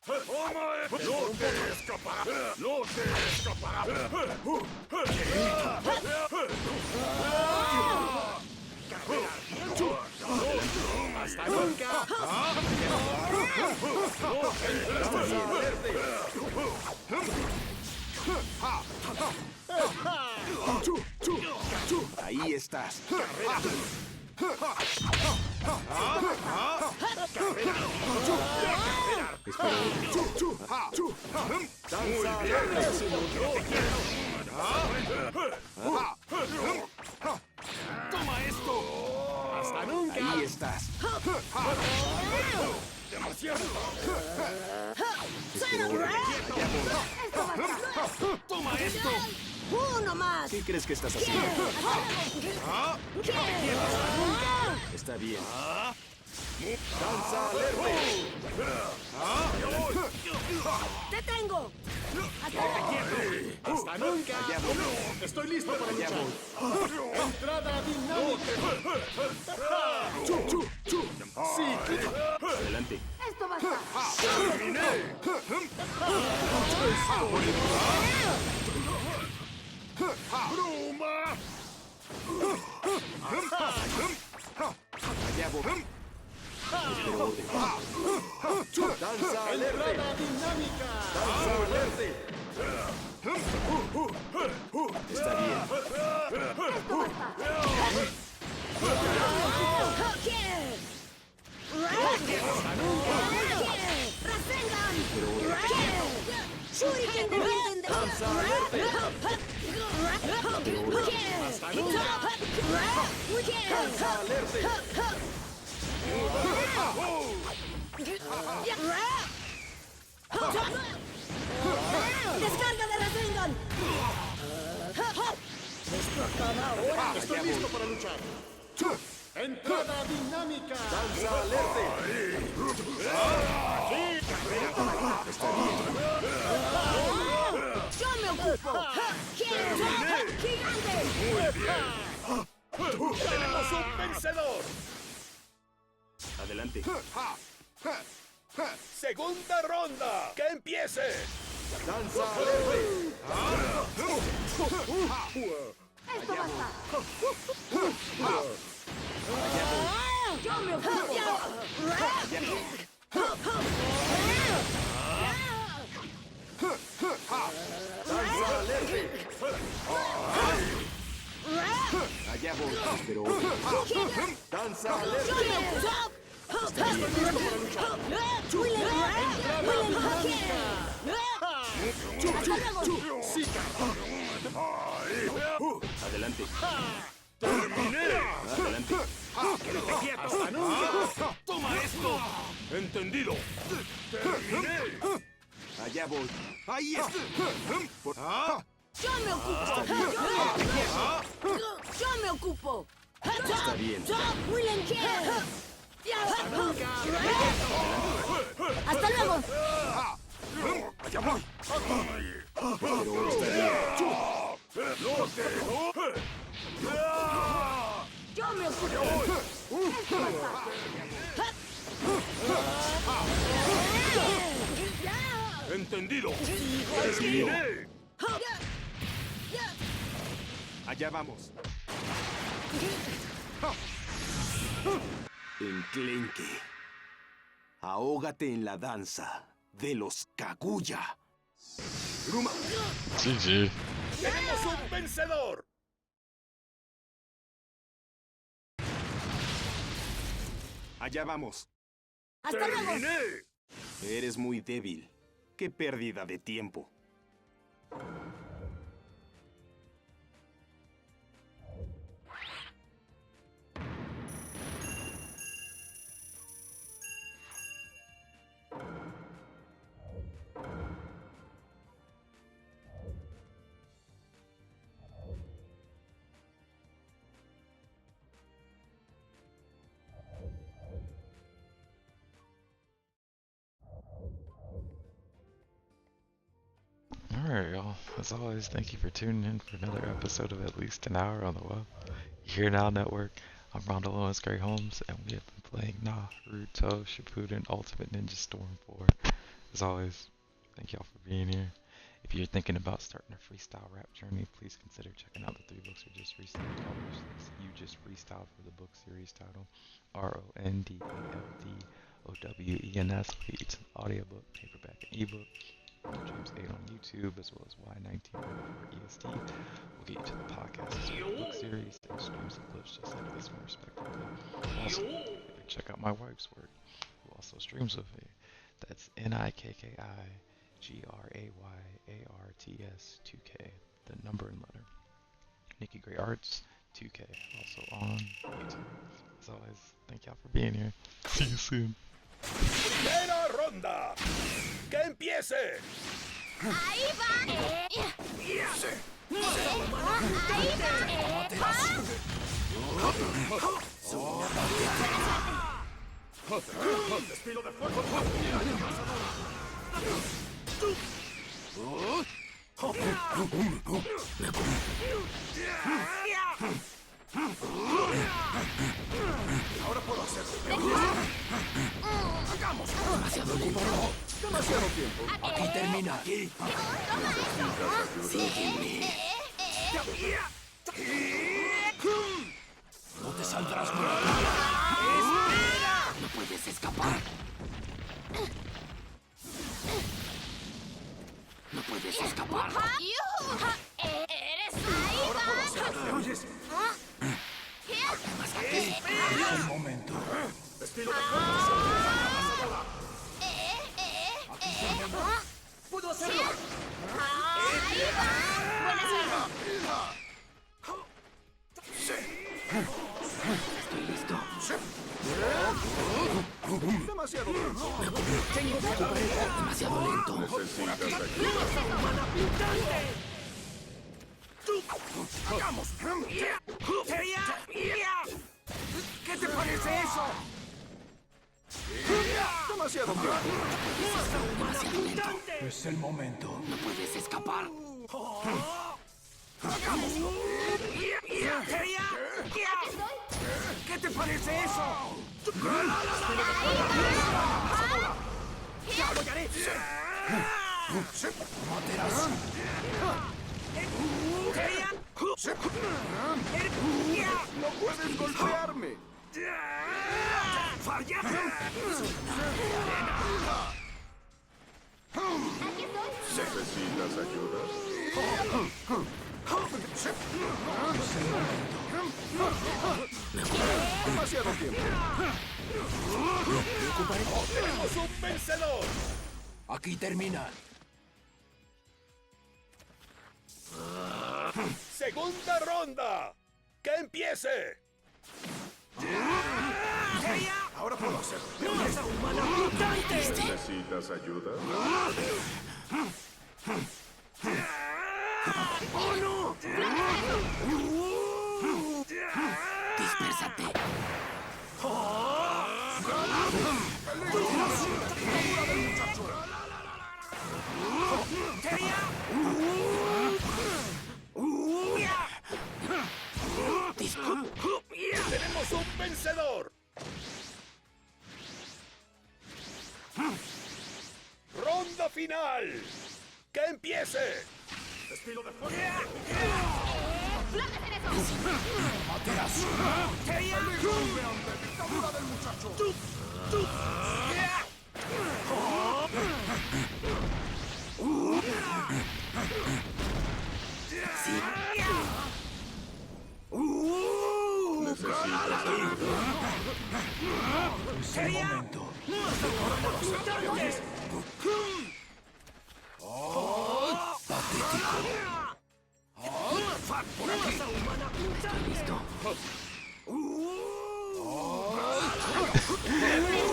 ¡No te escaparás! ¡No te escaparás! ¡Hasta nunca! Ahí estás. ¡Toma esto! ¡Hasta nunca! Ahí estás. ¡Demasiado! ¡Toma esto! ¡Uno más! ¿Qué crees que estás haciendo? Está bien. ¡Danza alerta! ¡Te tengo! ¡Hasta nunca! Allá voy. ¡Estoy listo para Allá luchar! voy. ¡Entrada dinámica! ¡Sí! Adelante. ¡Esto basta! ¡Terminé! ¡Bruma! Allá voy. ¡Danza alerta! ¡Entrada dinámica! ¡Danza alerta! Está bien. ¡Esto basta! ¡Rasengan! ¡Shuriken de viento! ¡Danza alerta! ¡Danza alerta! ¡Descarga de Rasengan! ¡Estoy listo para luchar! ¡Entrada dinámica! ¡Danza alerta! Está bien. ¡Yo me ocupo! ¡Gigante! ¡Tenemos un vencedor! Adelante. ¡Segunda ronda! ¡Que empiece! ¡Danza alerta! ¡Esto basta! ¡Yo me ocupo! ¡Danza alerta! Allá voy, pero danza alerta. Adelante. ¡Terminé! Adelante. ¡Quédate quieto! ¡Hasta nunca! ¡Toma esto! ¡Entendido! ¡Terminé! Allá voy. Ahí está. ¡Yo me ocupo! ¡Yo me ocupo! Está bien. ¡Hasta luego! ¡Allá voy! Pero está bien. ¡Lo dejo! ¡Yo me ocupo! ¡Esto basta! ¡Entendido! Es mío. ¡Terminé! Allá vamos. Enclenque. Ahógate en la danza de los Kaguya. Ruma. GG. ¡Tenemos un vencedor! Allá vamos. ¡Hasta luego! ¡Terminé! Eres muy débil. Qué pérdida de tiempo. Alright, y'all. As always, thank you for tuning in for another episode of At Least an Hour on the Web. Here Now Network. I'm Rondo Lawrence Gray Holmes, and we have been playing Naruto Shippuden Ultimate Ninja Storm 4. As always, thank y'all for being here. If you're thinking about starting a freestyle rap journey, please consider checking out the 3 books we just recently published. You just freestyled for the book series title RONDALDOWENS. We'll get you to the audiobook, paperback, and ebook. James 8 on YouTube, as well as Y19 EST. We'll get you to the podcast as well as book series, and streams and clips just like this one, respectively. Also, check out my wife's work, who also streams with me. That's NIKKIGRAYARTS 2K, the number and letter. Nikki Gray Arts 2K, also on YouTube. As always, thank y'all for being here. See you soon. Primera ronda. ¡Que empiece! ¡Ahí va! Estilo de fuego. Ahora puedo hacerlo. ¡Hagamos! Demasiado tiempo. Aquí termina. Sígueme. No te saldrás muerto. No puedes escapar. No puedes escapar. ¡Eres ahí! Ahora puedo hacerlo. ¿Me oyes? Es el momento. Estilo de fuego. ¡Puedo hacerlo! ¡Ahí va! ¡Buena suerte! Estoy listo. Demasiado tiempo. Demasiado lento. ¡Hagamos! ¿Qué te parece eso? Demasiado tiempo. Demasiado lento. Es el momento. No puedes escapar. ¿Qué te parece eso? ¡Ya apoyaré! ¡No puedes golpearme! ¡Falla! ¿Necesitas ayuda? Demasiado tiempo. ¡Tenemos un vencedor! Aquí termina. ¡Segunda ronda! ¡Que empiece! Ahora puedo hacerlo. ¡Esa humana mutante! ¿Necesitas ayuda? ¡Oh, no! Dispérsate. ¡Tenemos un vencedor! ¡Ronda final! ¡Que empiece! ¡Estilo de fuego! ¡Flótate en eso! ¡Dictadura del muchacho! Es el momento. Patético. Estoy listo.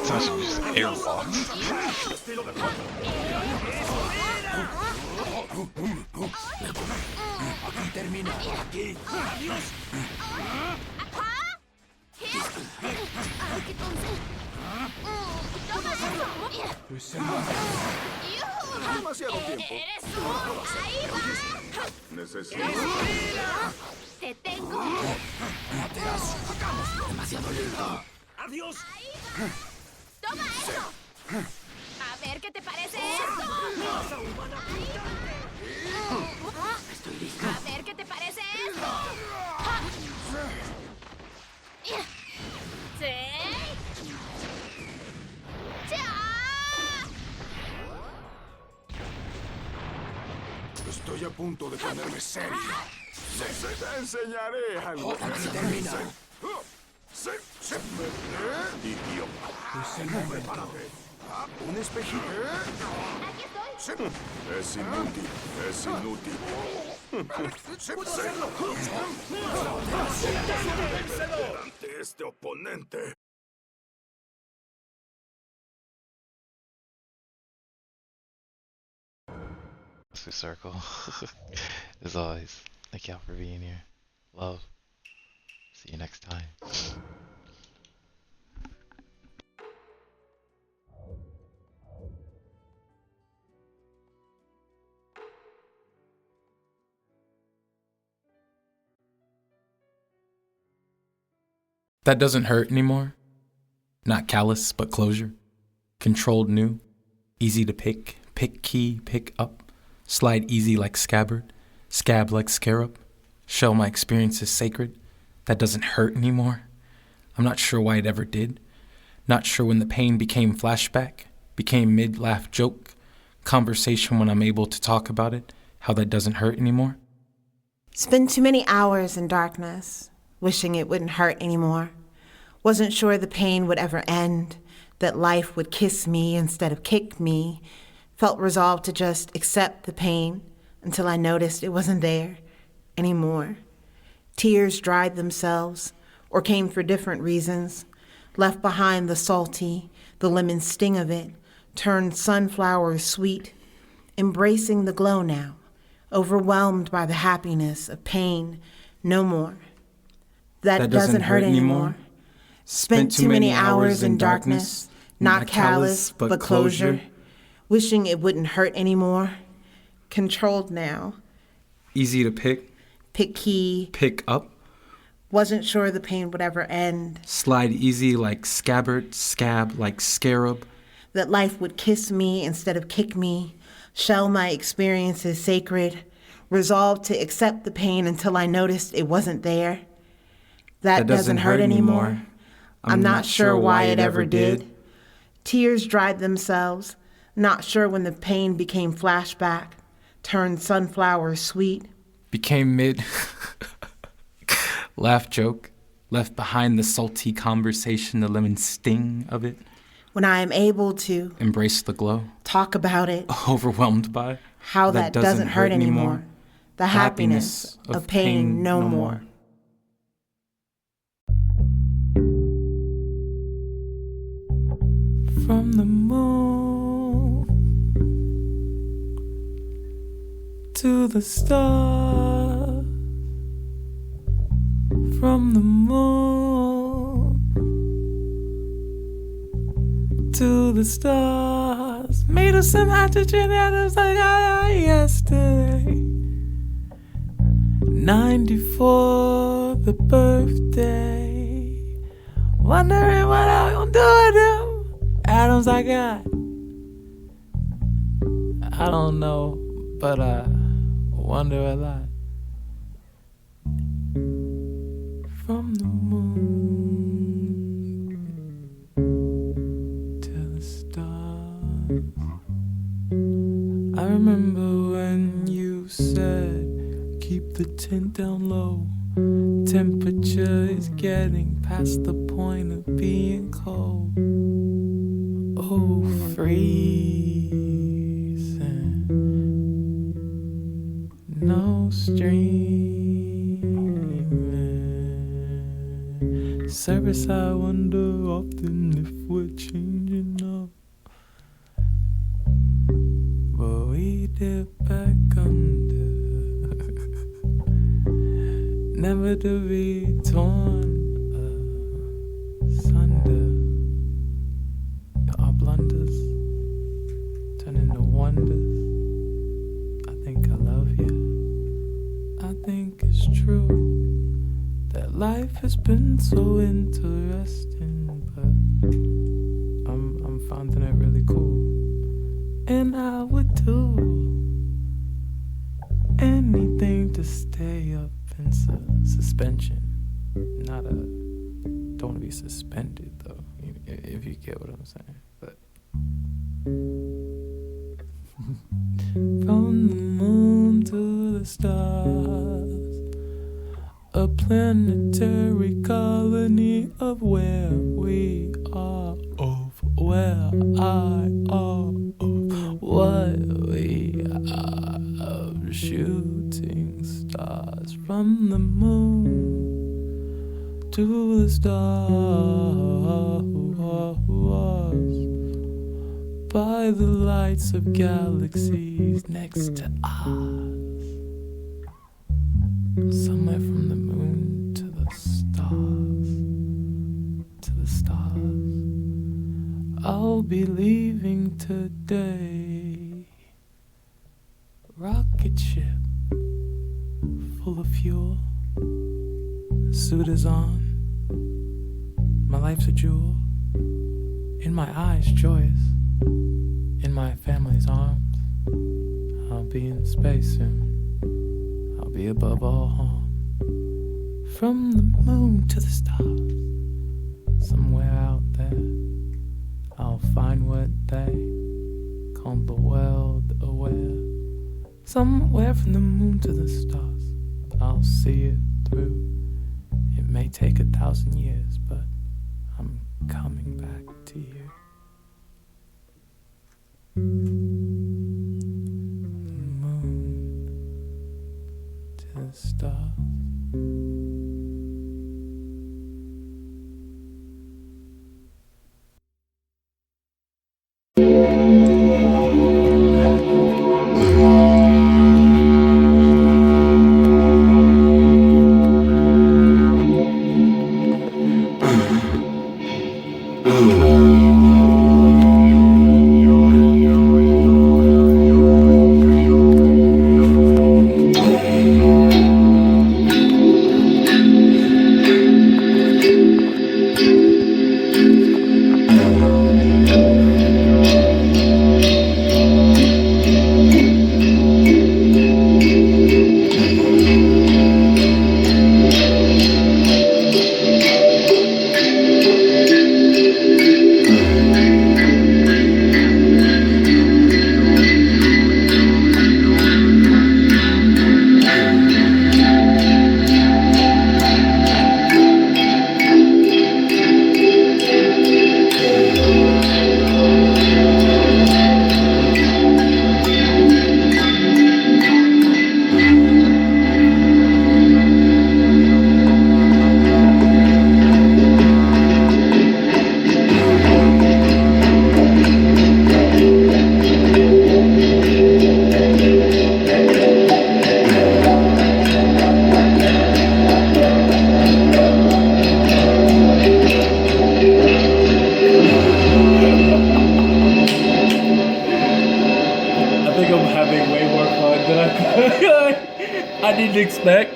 Sasha just airwalks. Aquí termina. ¡Adiós! ¡Qué tonto! ¡Toma eso! Es el momento. Demasiado tiempo. ¡Eres tú! ¡Ahí va! Necesito. ¡Te tengo! ¡Adiós! ¡Toma eso! A ver qué te parece esto. Estoy lista. A ver qué te parece esto. ¡Sí! ¡Ya! Estoy a punto de ponerme serio. Te enseñaré algo. Idiota. Prepárate. Un espejito. Aquí estoy. Es inútil. Es inútil. ¡Puedo hacerlo! Ante este oponente. Let's do circle. As always, thank y'all for being here. Love. See you next time. That doesn't hurt anymore. Not callous, but closure. Controlled new. Easy to pick. Pick key, pick up. Slide easy like scabbard. Scab like scarab. Shell my experiences sacred. That doesn't hurt anymore. I'm not sure why it ever did. Not sure when the pain became flashback. Became mid-laugh joke. Conversation when I'm able to talk about it. How that doesn't hurt anymore. Spent too many hours in darkness, wishing it wouldn't hurt anymore. Wasn't sure the pain would ever end, that life would kiss me instead of kick me. Felt resolved to just accept the pain until I noticed it wasn't there anymore. Tears dried themselves or came for different reasons. Left behind the salty, the lemon sting of it, turned sunflowers sweet. Embracing the glow now, overwhelmed by the happiness of pain, no more. That doesn't hurt anymore. Spent too many hours in darkness, not callous, but closure. Wishing it wouldn't hurt anymore. Controlled now. Easy to pick. Pick key. Pick up. Wasn't sure the pain would ever end. Slide easy like scabbard. Scab like scarab. That life would kiss me instead of kick me. Shell my experiences sacred. Resolved to accept the pain until I noticed it wasn't there. That doesn't hurt anymore. I'm not sure why it ever did. Tears dried themselves. Not sure when the pain became flashback. Turned sunflowers sweet. Became mid. Laugh joke. Left behind the salty conversation, the lemon sting of it. When I am able to embrace the glow. Talk about it. Overwhelmed by how that doesn't hurt anymore. The happiness of pain no more. From the moon to the stars, from the moon to the stars, made of some hydrogen atoms like I yesterday. 94, the birthday, wondering what I'm gonna do with them atoms I got. I don't know, but I wonder a lot. From the moon to the stars, I remember when you said keep the tent down low. Temperature is getting past the point of being cold. Oh, freezing. No streaming. Service, I wonder often if we're changing up. But we dip back under. Never to be torn asunder. Our blunders turn into wonders. I think I love you. I think it's true. Life has been so interesting, but I'm finding it really cool. And I would do anything to stay up in suspension. Don't want to be suspended though, if you get what I'm saying. But from the moon to the stars, a planetary colony of where we are, of where I are, of what we are, of shooting stars from the moon to the stars, by the lights of galaxies next to us. Somewhere from the moon to the stars, I'll be leaving today. Rocket ship full of fuel, suit is on, my life's a jewel. In my eyes joyous, in my family's arms, I'll be in space soon. I'll be above all harm. From the moon to the stars, somewhere out there, I'll find what they call the world aware. Somewhere from the moon to the stars, I'll see it through. It may take 1,000 years, but I'm coming back to you. Moon to the stars. I didn't expect.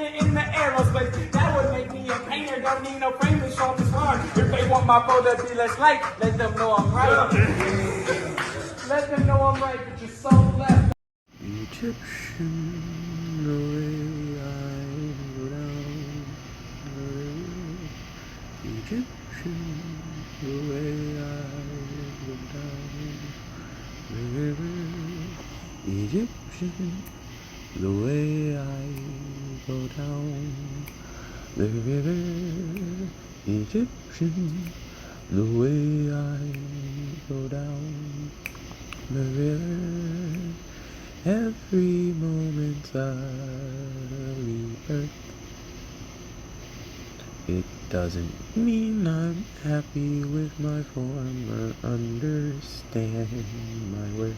working in the aerospace. That would make me a painter, don't need no frame to show this one. If they want my photo to be less light, let them know I'm right. Let them know I'm right, but you're so left. Egyptian, the way I go down the river. Egyptian, the way I go down the river. Egyptian, the way I go down the river. Egyptian, the way I go down the river. Every moment I leave Earth, it doesn't mean I'm happy with my form or understand my worth.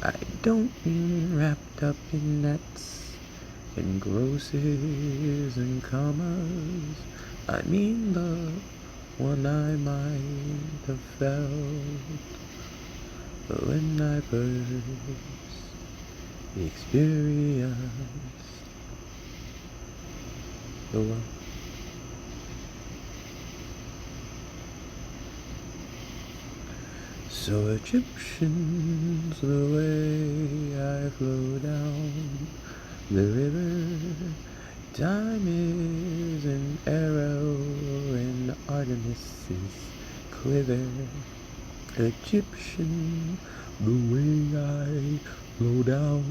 I don't mean wrapped up in nets and grosses and commas. I mean the one I might have felt when I first experienced the world. So Egyptians, the way I flow down the river, time is an arrow and Artemis's quiver. Egyptian, the way I flow down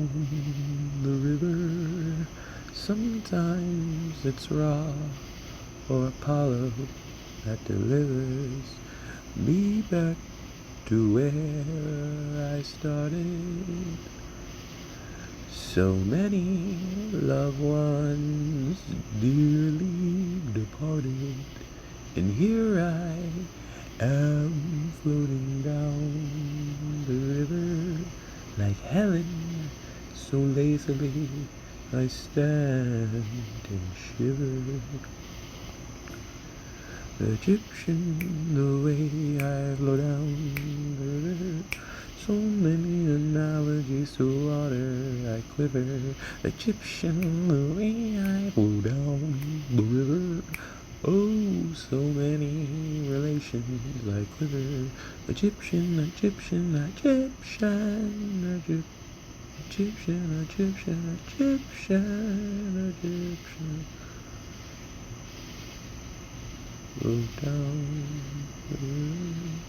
the river, sometimes it's Ra or Apollo that delivers me back to where I started. So many loved ones dearly departed, and here I am floating down the river like Helen, so lazily I stand and shiver. Egyptian, the way I flow down the river, so many analogies to water I quiver. Egyptian, the way I flow down the river, oh, so many relations I quiver. Egyptian, Egyptian, Egyptian, Egyptian, Egyptian, Egyptian, Egyptian. Flow down the river.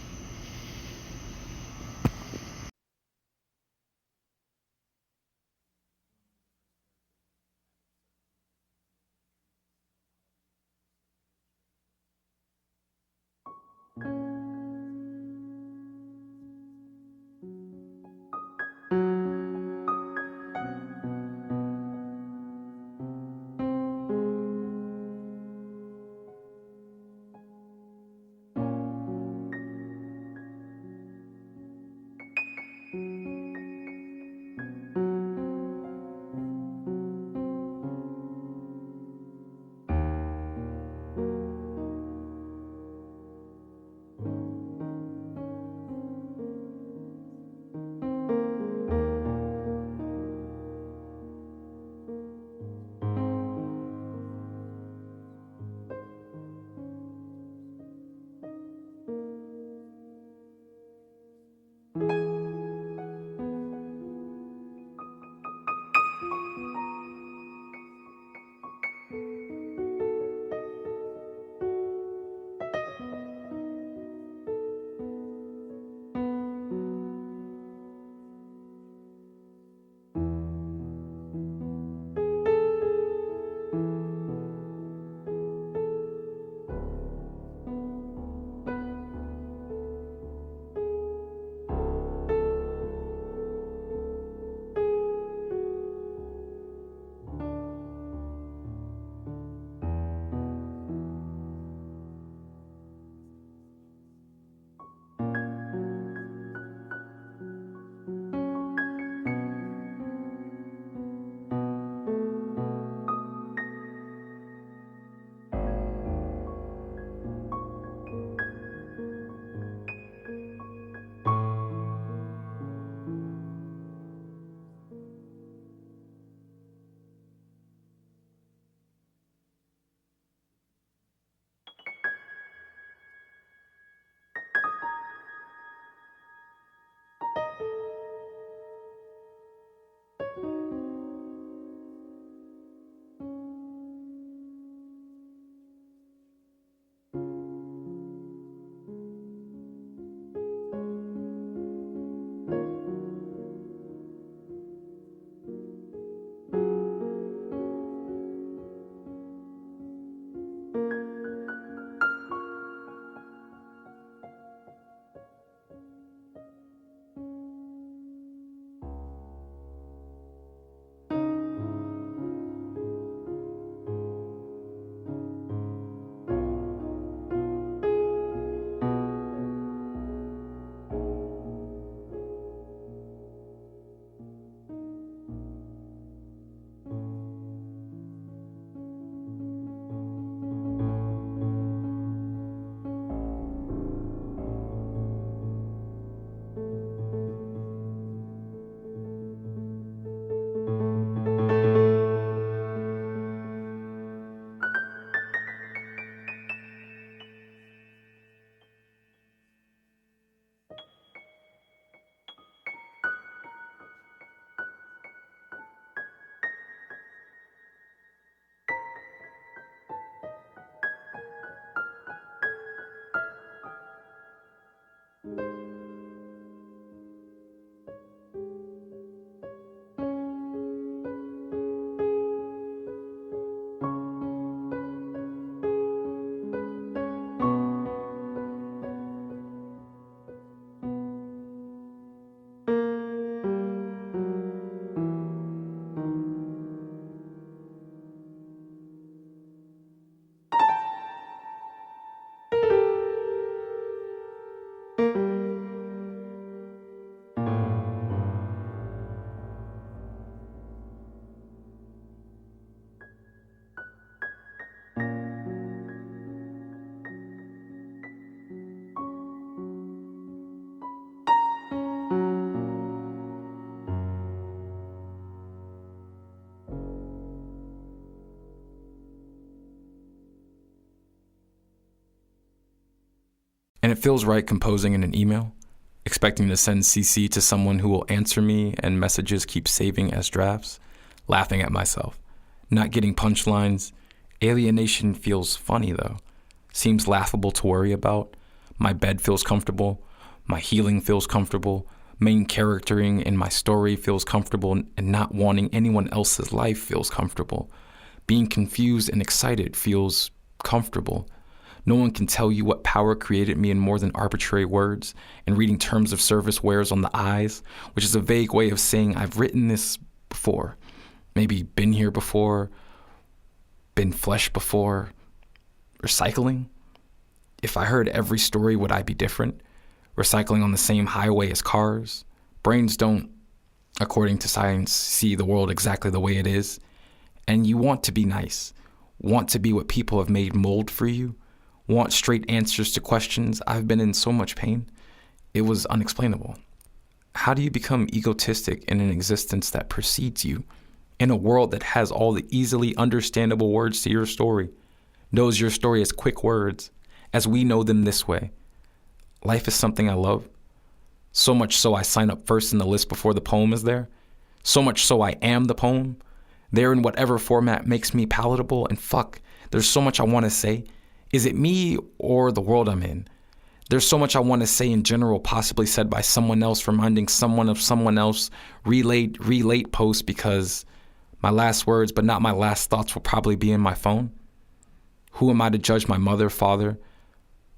And it feels right composing in an email, expecting to send CC to someone who will answer me and messages keep saving as drafts, laughing at myself, not getting punchlines. Alienation feels funny though, seems laughable to worry about. My bed feels comfortable, my healing feels comfortable, main charactering in my story feels comfortable, and not wanting anyone else's life feels comfortable. Being confused and excited feels comfortable. No one can tell you what power created me in more than arbitrary words, and reading terms of service wears on the eyes, which is a vague way of saying I've written this before, maybe been here before, been flesh before. Recycling? If I heard every story, would I be different? Recycling on the same highway as cars? Brains don't, according to science, see the world exactly the way it is. And you want to be nice, want to be what people have made mold for you, want straight answers to questions. I've been in so much pain. It was unexplainable. How do you become egotistic in an existence that precedes you, in a world that has all the easily understandable words to your story, knows your story as quick words, as we know them this way? Life is something I love. So much so I sign up first in the list before the poem is there. So much so I am the poem, there in whatever format makes me palatable. And fuck, there's so much I want to say. Is it me or the world I'm in? There's so much I want to say in general, possibly said by someone else, reminding someone of someone else, relate post, because my last words, but not my last thoughts, will probably be in my phone. Who am I to judge my mother, father,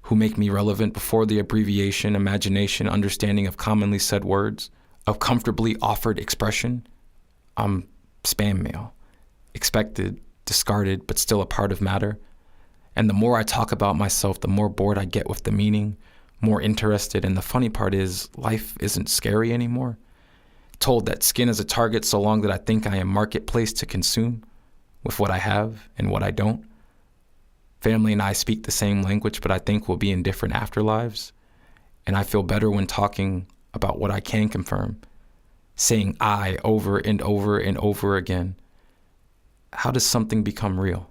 who make me relevant before the abbreviation, imagination, understanding of commonly said words, of comfortably offered expression? I'm spam mail, expected, discarded, but still a part of matter. And the more I talk about myself, the more bored I get with the meaning, more interested. And the funny part is, life isn't scary anymore. Told that skin is a target so long that I think I am marketplace to consume with what I have and what I don't. Family and I speak the same language, but I think we'll be in different afterlives. And I feel better when talking about what I can confirm, saying I over and over and over again. How does something become real?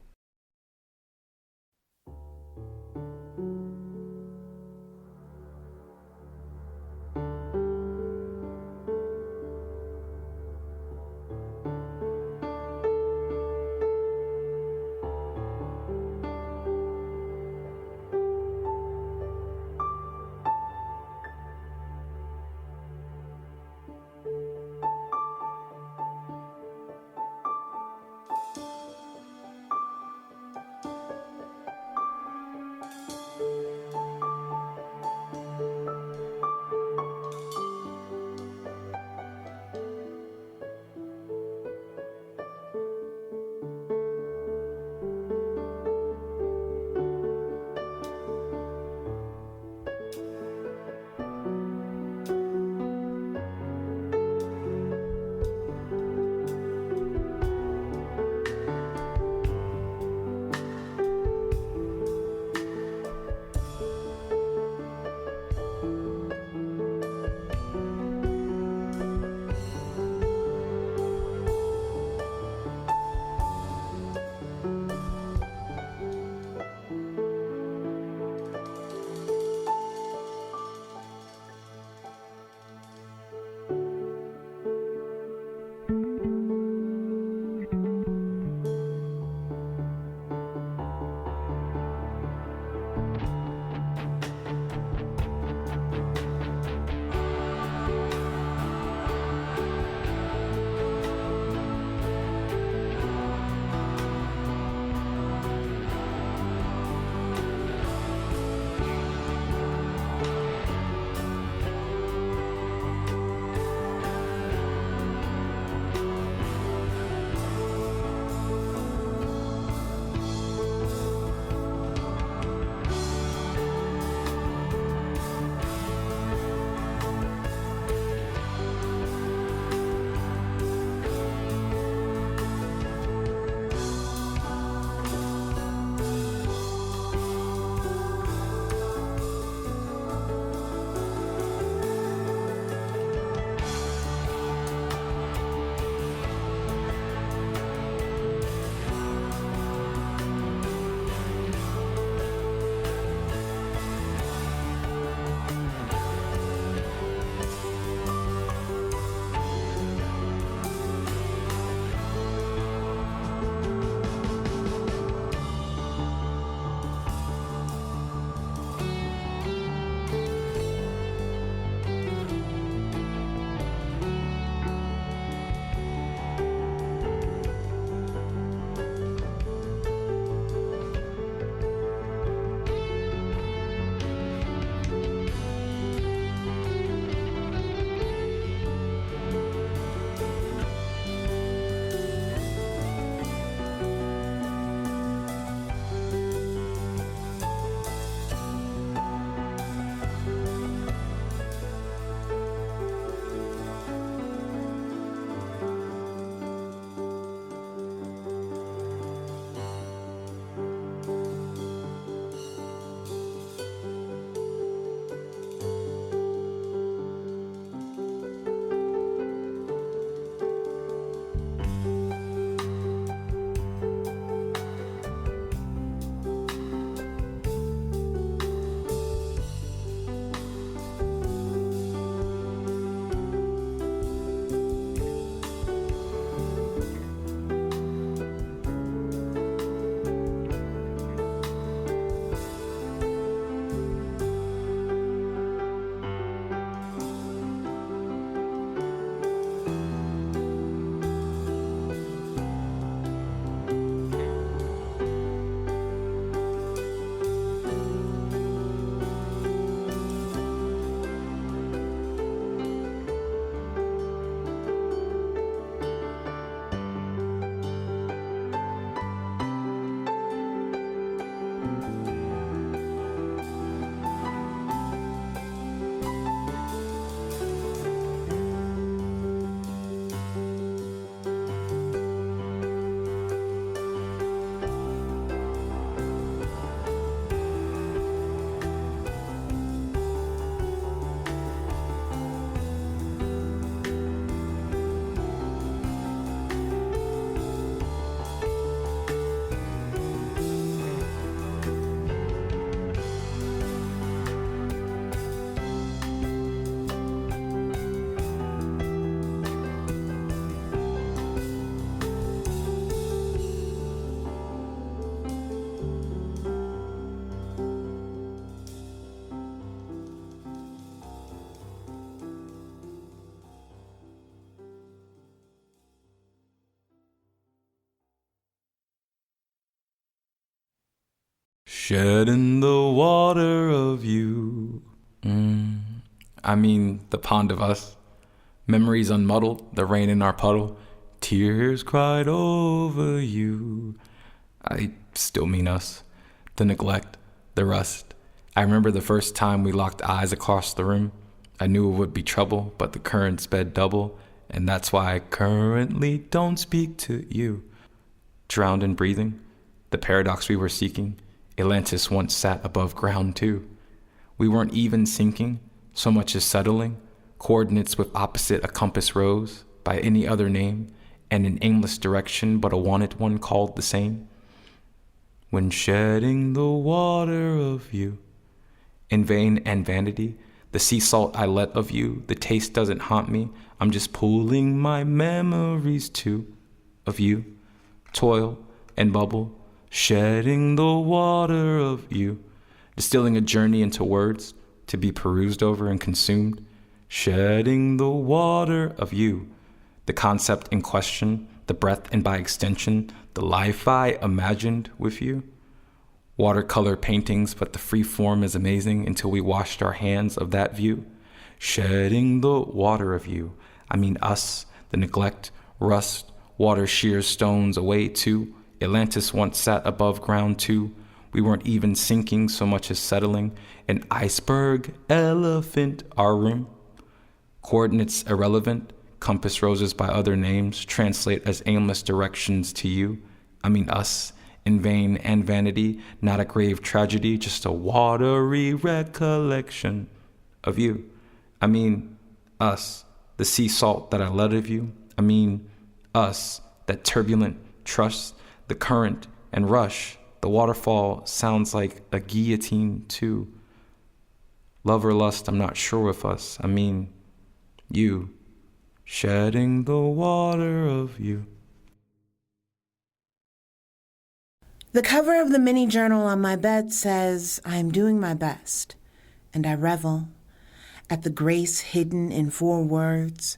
shedding the water of you. I mean, the pond of us. Memories unmuddled, the rain in our puddle. Tears cried over you. I still mean us. The neglect, the rust. I remember the first time we locked eyes across the room. I knew it would be trouble, but the current sped double, and that's why I currently don't speak to you. Drowned in breathing, the paradox we were seeking. Atlantis once sat above ground too. We weren't even sinking, so much as settling. Coordinates with opposite a compass rose, by any other name, and an aimless direction but a wanted one called the same. When shedding the water of you, in vain and vanity, the sea salt I let of you, the taste doesn't haunt me, I'm just pulling my memories too, of you. Toil and bubble, shedding the water of you, distilling a journey into words, to be perused over and consumed, shedding the water of you, the concept in question, the breath and by extension, the life I imagined with you. Watercolor paintings, but the free form is amazing until we washed our hands of that view. Shedding the water of you, I mean us, the neglect, rust, water shears stones away too. Atlantis once sat above ground too. We weren't even sinking so much as settling. An iceberg, elephant, our room. Coordinates irrelevant, compass roses by other names, translate as aimless directions to you. I mean us, in vain and vanity, not a grave tragedy, just a watery recollection of you. I mean us, the sea salt that I let of you. I mean us, that turbulent trust, the current and rush. The waterfall sounds like a guillotine too. Love or lust, I'm not sure with us. I mean you, shedding the water of you. The cover of the mini journal on my bed says, I'm doing my best, and I revel at the grace hidden in 4 words,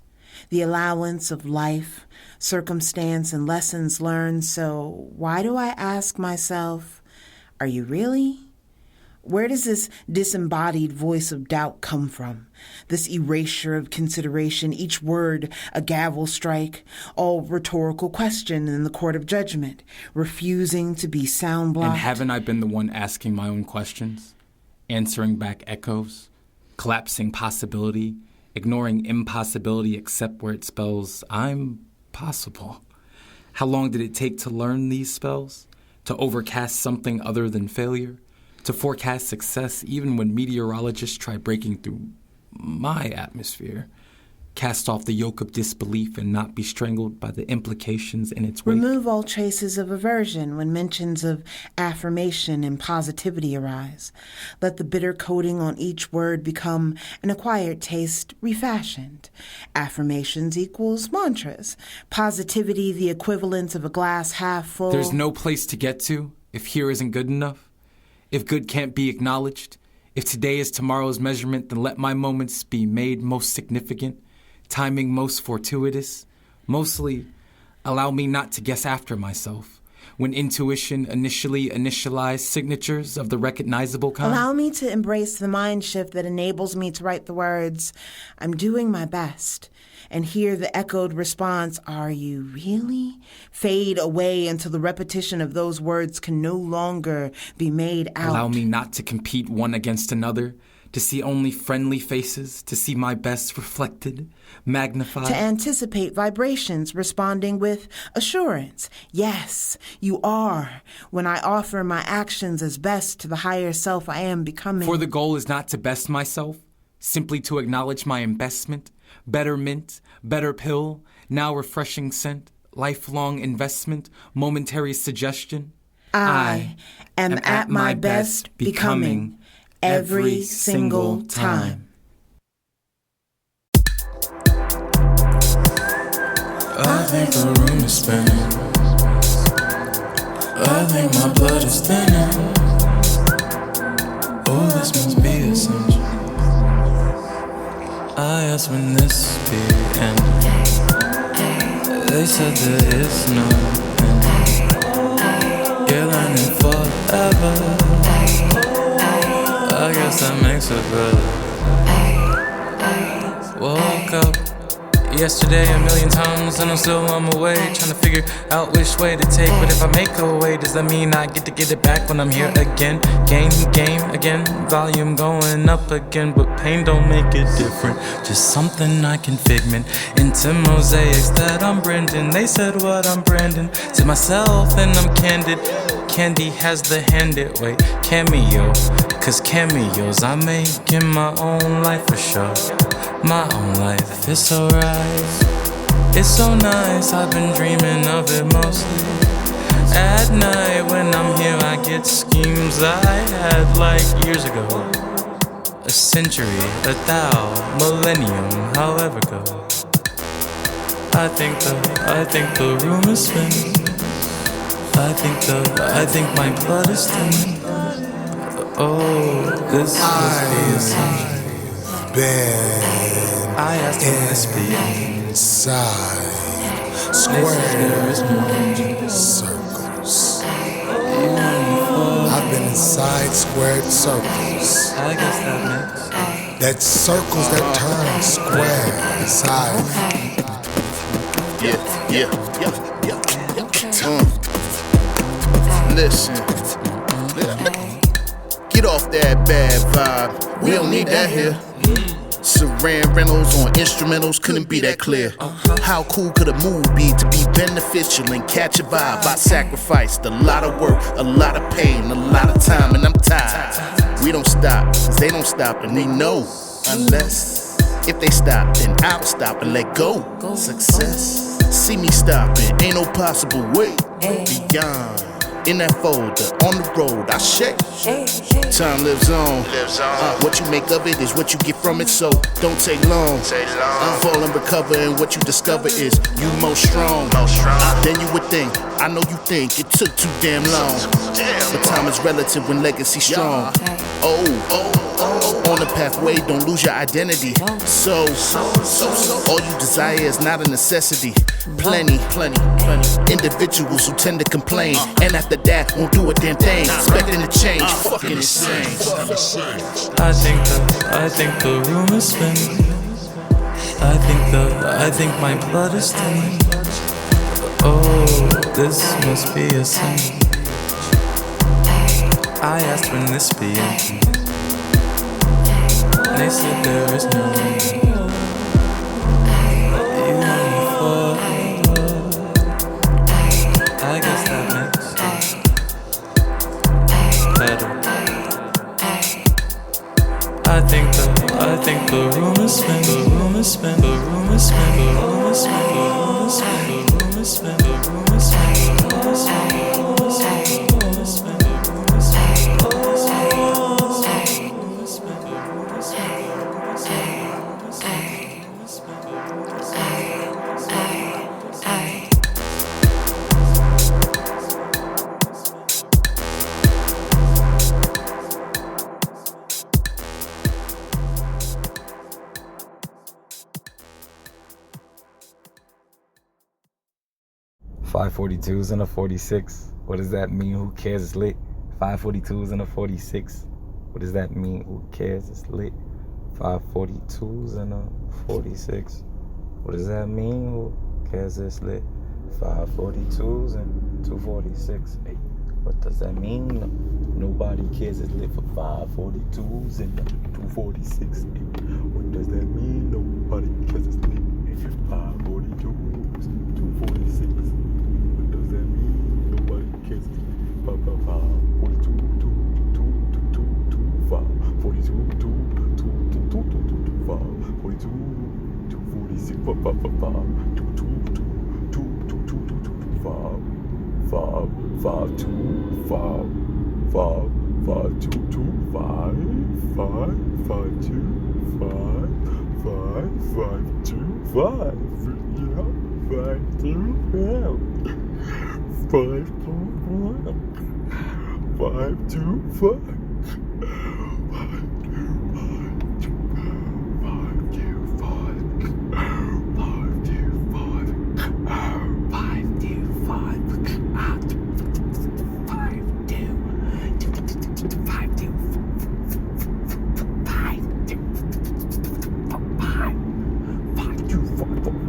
the allowance of life, circumstance, and lessons learned. So why do I ask myself, are you really? Where does this disembodied voice of doubt come from? This erasure of consideration, each word a gavel strike, all rhetorical question in the court of judgment, refusing to be sound blocked. And haven't I been the one asking my own questions, answering back echoes, collapsing possibility, ignoring impossibility except where it spells I'm possible? How long did it take to learn these spells? To overcast something other than failure? To forecast success even when meteorologists try breaking through my atmosphere? Cast off the yoke of disbelief and not be strangled by the implications in its wake? Remove all traces of aversion when mentions of affirmation and positivity arise. Let the bitter coating on each word become an acquired taste refashioned. Affirmations equals mantras. Positivity the equivalent of a glass half full. There's no place to get to if here isn't good enough. If good can't be acknowledged, if today is tomorrow's measurement, then let my moments be made most significant, timing most fortuitous. Mostly, allow me not to guess after myself. When intuition initially initialized signatures of the recognizable kind. Allow me to embrace the mind shift that enables me to write the words, I'm doing my best, and hear the echoed response, are you really? Fade away until the repetition of those words can no longer be made out. Allow me not to compete one against another, to see only friendly faces, to see my best reflected, magnified. To anticipate vibrations responding with assurance. Yes, you are, when I offer my actions as best to the higher self I am becoming. For the goal is not to best myself, simply to acknowledge my investment, better mint, better pill, now refreshing scent, lifelong investment, momentary suggestion. I am at my best becoming every single time. I think the room is spinning. I think my blood is thinning. Oh, this must be essential. I asked when this be ending. They said there is no end. You're learning forever. guess that makes it better. Woke up yesterday a million times and I'm still on my way, trying to figure out which way to take. But if I make a way, does that mean I get to get it back when I'm here again? Game again, volume going up again. But pain don't make it different, just something I can figment into mosaics that I'm Brendan. They said what I'm Brandon to myself and I'm candid. Candy has the handed way cameo, cause cameos I make in my own life for sure. My own life, it's alright, it's so nice. I've been dreaming of it mostly at night. When I'm here I get schemes I had like years ago, a century, a millennium, however go. I think the room is spinning. I think my blood is thinning. Oh, this must be a sign. I asked for this being inside squares, circles. I've been inside squared circles. I guess that makes that's circles that turn square inside. Yeah. Listen. Get off that bad vibe. We don't need that here. Saran rentals on instrumentals couldn't be that clear. How cool could a move be to be beneficial and catch a vibe? I sacrificed a lot of work, a lot of pain, a lot of time, and I'm tired. We don't stop, cause they don't stop, and we know. Unless, if they stop, then I'll stop and let go. Success, see me stopping, ain't no possible way beyond. In that folder, on the road, I shake. Time lives on. What you make of it is what you get from it, so don't take long. Fall and recover, and what you discover is you most strong. Then you would think, I know you think it took too damn long. But time is relative when legacy strong. On the pathway, don't lose your identity. So, all you desire is not a necessity. Plenty individuals who tend to complain, and after that won't do a damn thing, expecting to change. Fucking insane. I think the room is spinning. I think my blood is thinning. Oh, this must be a sign. I asked when this began. They said there is no uniform. I guess that makes better. I think the room is spinning. The room is spinning. The room is spinning. The room is spinning. The room is spinning. The room is spinning. The room is spinning. The room is spinning. The room is spinning. The room is spinning. .542s and a 46. What does that mean? Who cares? It's lit. 542s and a 46. What does that mean? Who cares? It's lit. 542s and a 46. What does that mean? Who cares? It's lit. 542s and 246. Hey, what does that mean? Nobody cares. It's lit for 542s and 246. Hey, what does that mean? Nobody cares. It's lit. 542s, 246. What does that mean? Nobody cares. 42, 42, 42, 246, 525.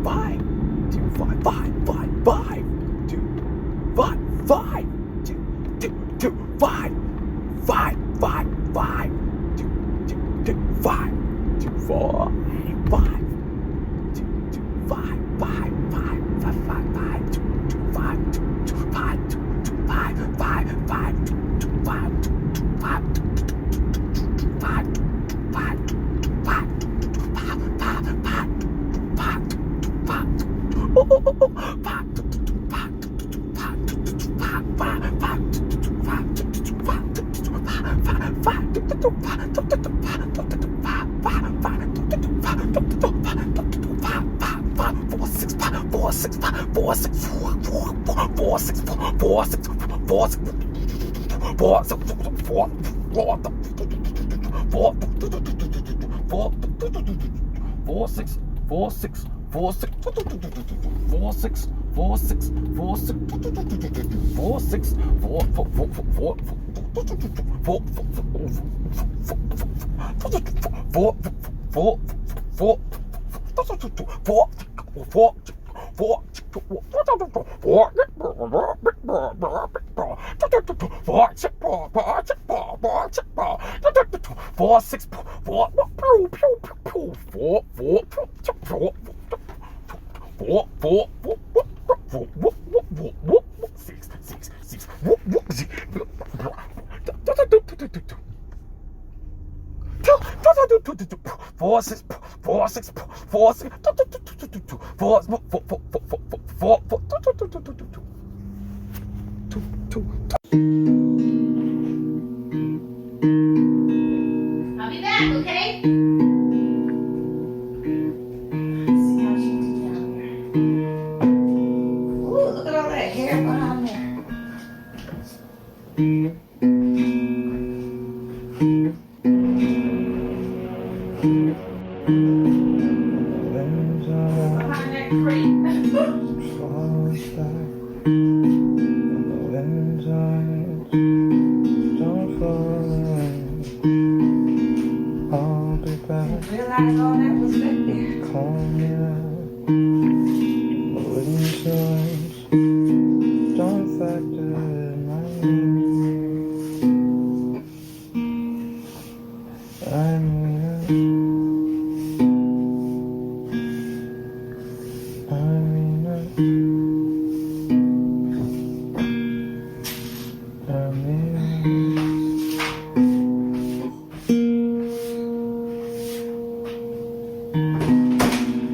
5, 2, 5, 5, 5, 5, 2, 5, 5, 2, 2, 2, 5, 5, 5, 5, 2, 2, 2, 5, 2, 4, 5, 2, 2, 5, 5, 5, 5, 5, 5, 2, 2, 5, 2, 2, 5, 2, 2, 5, 5, 5, 2, 2, 5, 2, 2, 5, 2, 2, 5, 5, 5, I'll be back, okay? Ooh, look at all that hair behind there. Behind that crate. Realize all that was back there.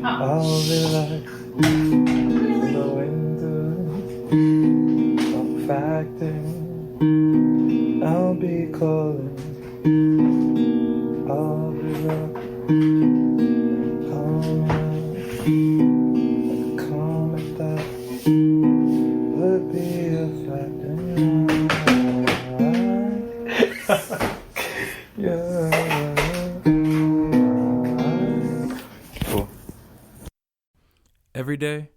I'll relax, going through some factor. I'll be calling, I'll be rough, calm at that would be a factor. Yeah. Cool. Every day,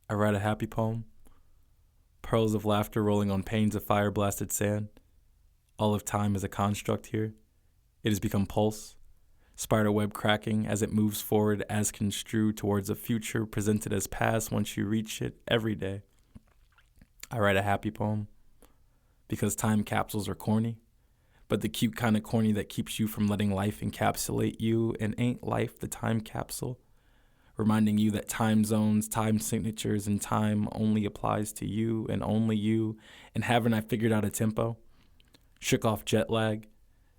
I write a happy poem. Pearls of laughter rolling on panes of fire-blasted sand. All of time is a construct here. It has become pulse, spider web cracking as it moves forward as construed towards a future presented as past once you reach it every day. I write a happy poem because time capsules are corny, but the cute kind of corny that keeps you from letting life encapsulate you, and ain't life the time capsule? Reminding you that time zones, time signatures, and time only applies to you and only you. And haven't I figured out a tempo? Shook off jet lag,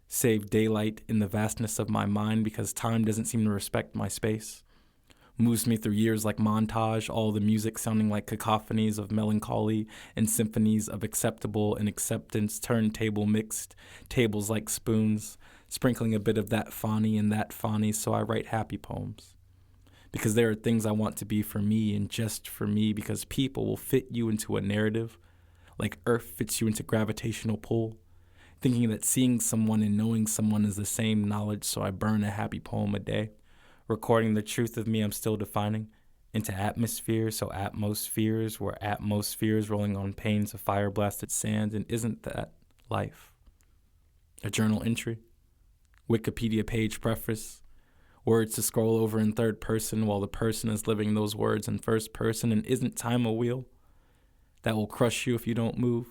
saved daylight in the vastness of my mind because time doesn't seem to respect my space. Moves me through years like montage, all the music sounding like cacophonies of melancholy and symphonies of acceptable and acceptance, turntable mixed, tables like spoons, sprinkling a bit of that fawny and that fawny, so I write happy poems. Because there are things I want to be for me and just for me, because people will fit you into a narrative, like Earth fits you into gravitational pull, thinking that seeing someone and knowing someone is the same knowledge, so I burn a happy poem a day, recording the truth of me I'm still defining into atmosphere, so atmospheres were atmospheres rolling on panes of fire-blasted sand, and isn't that life? A journal entry, Wikipedia page preface, Words to scroll over in third person while the person is living those words in first person. And isn't time a wheel that will crush you if you don't move?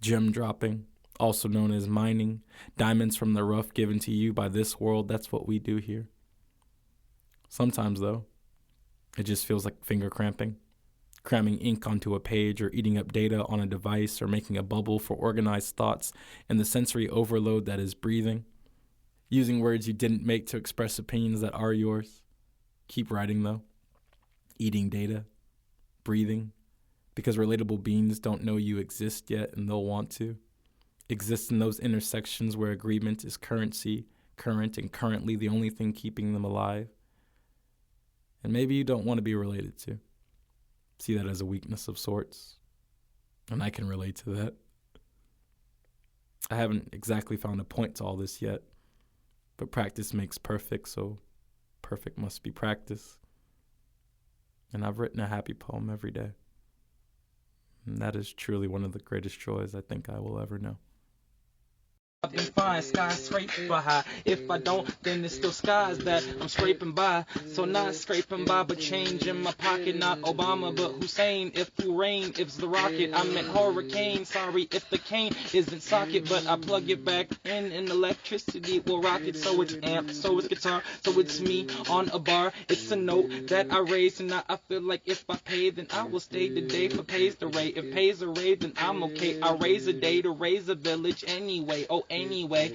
Gem dropping, also known as mining. Diamonds from the rough given to you by this world. That's what we do here. Sometimes, though, it just feels like finger cramping. Cramming ink onto a page or eating up data on a device or making a bubble for organized thoughts and the sensory overload that is breathing. Using words you didn't make to express opinions that are yours. Keep writing, though. Eating data. Breathing. Because relatable beings don't know you exist yet and they'll want to. Exist in those intersections where agreement is currency, current and currently the only thing keeping them alive. And maybe you don't want to be related to. See that as a weakness of sorts. And I can relate to that. I haven't exactly found a point to all this yet. But practice makes perfect, so perfect must be practice. And I've written a happy poem every day. And that is truly one of the greatest joys I think I will ever know. I've been fine, skyscraper high. If I don't, then it's still skies that I'm scraping by. So not scraping by, but change in my pocket. Not Obama, but Hussein. If who rain, if it's the rocket. I meant hurricane. Sorry if the cane isn't socket, but I plug it back in and electricity will rock it. So it's amp, so it's guitar, so it's me on a bar. It's a note that I raise, and now I feel like if I pay, then I will stay today for pays the rate. If pays a rate, then I'm okay. I raise a day to raise a village anyway. Oh, anyway,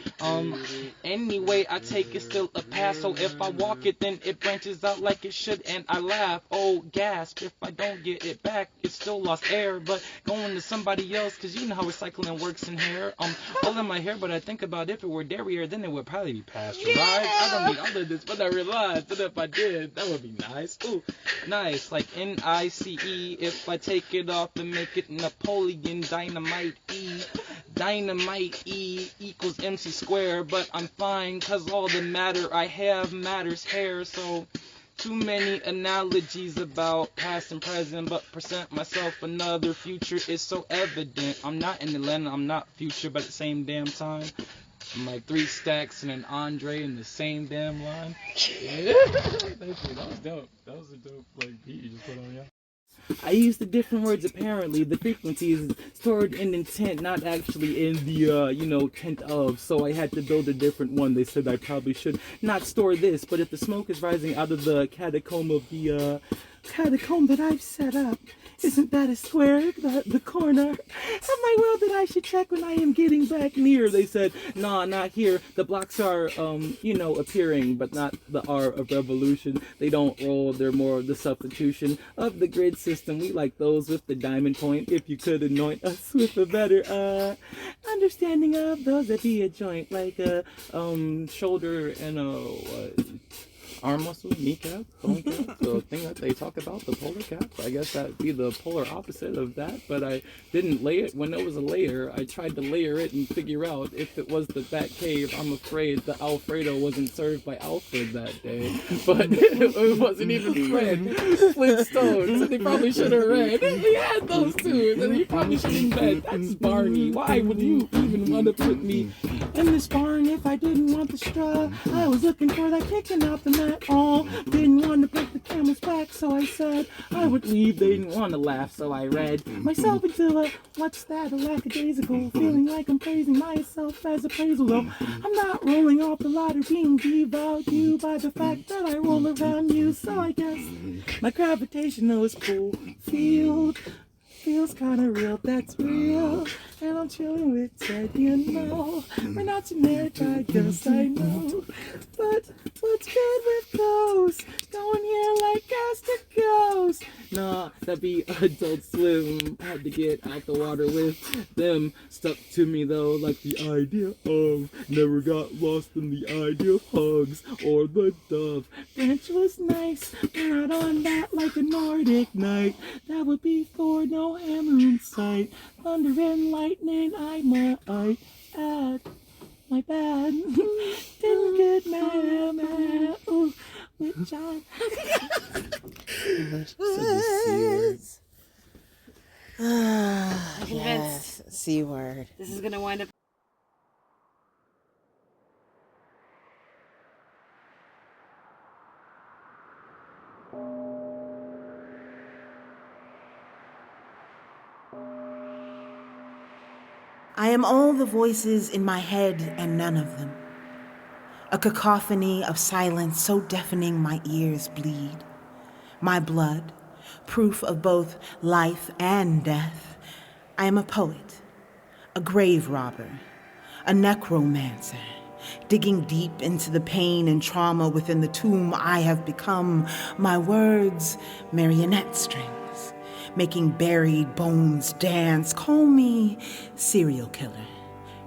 I take it still a pass. So if I walk it, then it branches out like it should, and I laugh. Oh, gasp! If I don't get it back, it's still lost air. But going to somebody else, 'cause you know how recycling works in here. All in my hair, but I think about if it were derriere, then it would probably be pasteurized. I don't need all of this, but I realized that if I did, that would be nice. Ooh, nice, like NICE. If I take it off and make it Napoleon Dynamite E. Dynamite E equals MC square, but I'm fine, 'cause all the matter I have matters here. So too many analogies about past and present, but present myself another future is so evident. I'm not in Atlanta, I'm not future, but at the same damn time, I'm like 3 stacks and an Andre in the same damn line. Yeah. That was dope. That was a dope beat you just put on, yeah. I used the different words apparently. The frequency is stored in intent, not actually in the, tent of. So I had to build a different one. They said I probably should not store this, but if the smoke is rising out of the catacomb of the, catacomb that I've set up, isn't that a square, the corner of my world that I should check when I am getting back near? They said, nah, not here. The blocks are, appearing, but not the R of revolution. They don't roll, they're more of the substitution of the grid system. We like those with the diamond point. If you could anoint us with a better, understanding of those that be a joint, like a, shoulder and a, arm muscle, kneecap, bone cap, the thing that they talk about, the polar cap. I guess that'd be the polar opposite of that, but I didn't lay it when it was a layer. I tried to layer it and figure out if it was the Bat Cave. I'm afraid the Alfredo wasn't served by Alfred that day, but it wasn't even Fred Flintstones, so they probably should have read. He had those two, and he probably should have read. That's Barney. Why would you even want to put me in this barn if I didn't want the straw? I was looking for that kicking out the mat. Didn't want to break the camel's back, so I said I would leave. They didn't want to laugh, so I read myself into a what's that, a lackadaisical, feeling like I'm praising myself as appraisal. Though I'm not rolling off the ladder, being devalued by the fact that I roll around you. So I guess my gravitational is cool field feels kinda real, that's real. And I'm chilling with Ted, we're not generic, I guess I know. But what's good with those? Going here like as to goes. Nah, that'd be Adult Swim. Had to get out the water with them. Stuck to me though, like the idea of. Never got lost in the idea of hugs or the dove. Bench was nice, but not on that like a Nordic night. That would be for no hammer in sight. Thunder and lightning, I might add. My bad. Didn't get mad. Ooh, which I. I'm convinced. Yes, C word. This is gonna wind up. I am all the voices in my head and none of them. A cacophony of silence so deafening my ears bleed. My blood, proof of both life and death. I am a poet, a grave robber, a necromancer, digging deep into the pain and trauma within the tomb I have become. My words, marionette strings, making buried bones dance. Call me serial killer.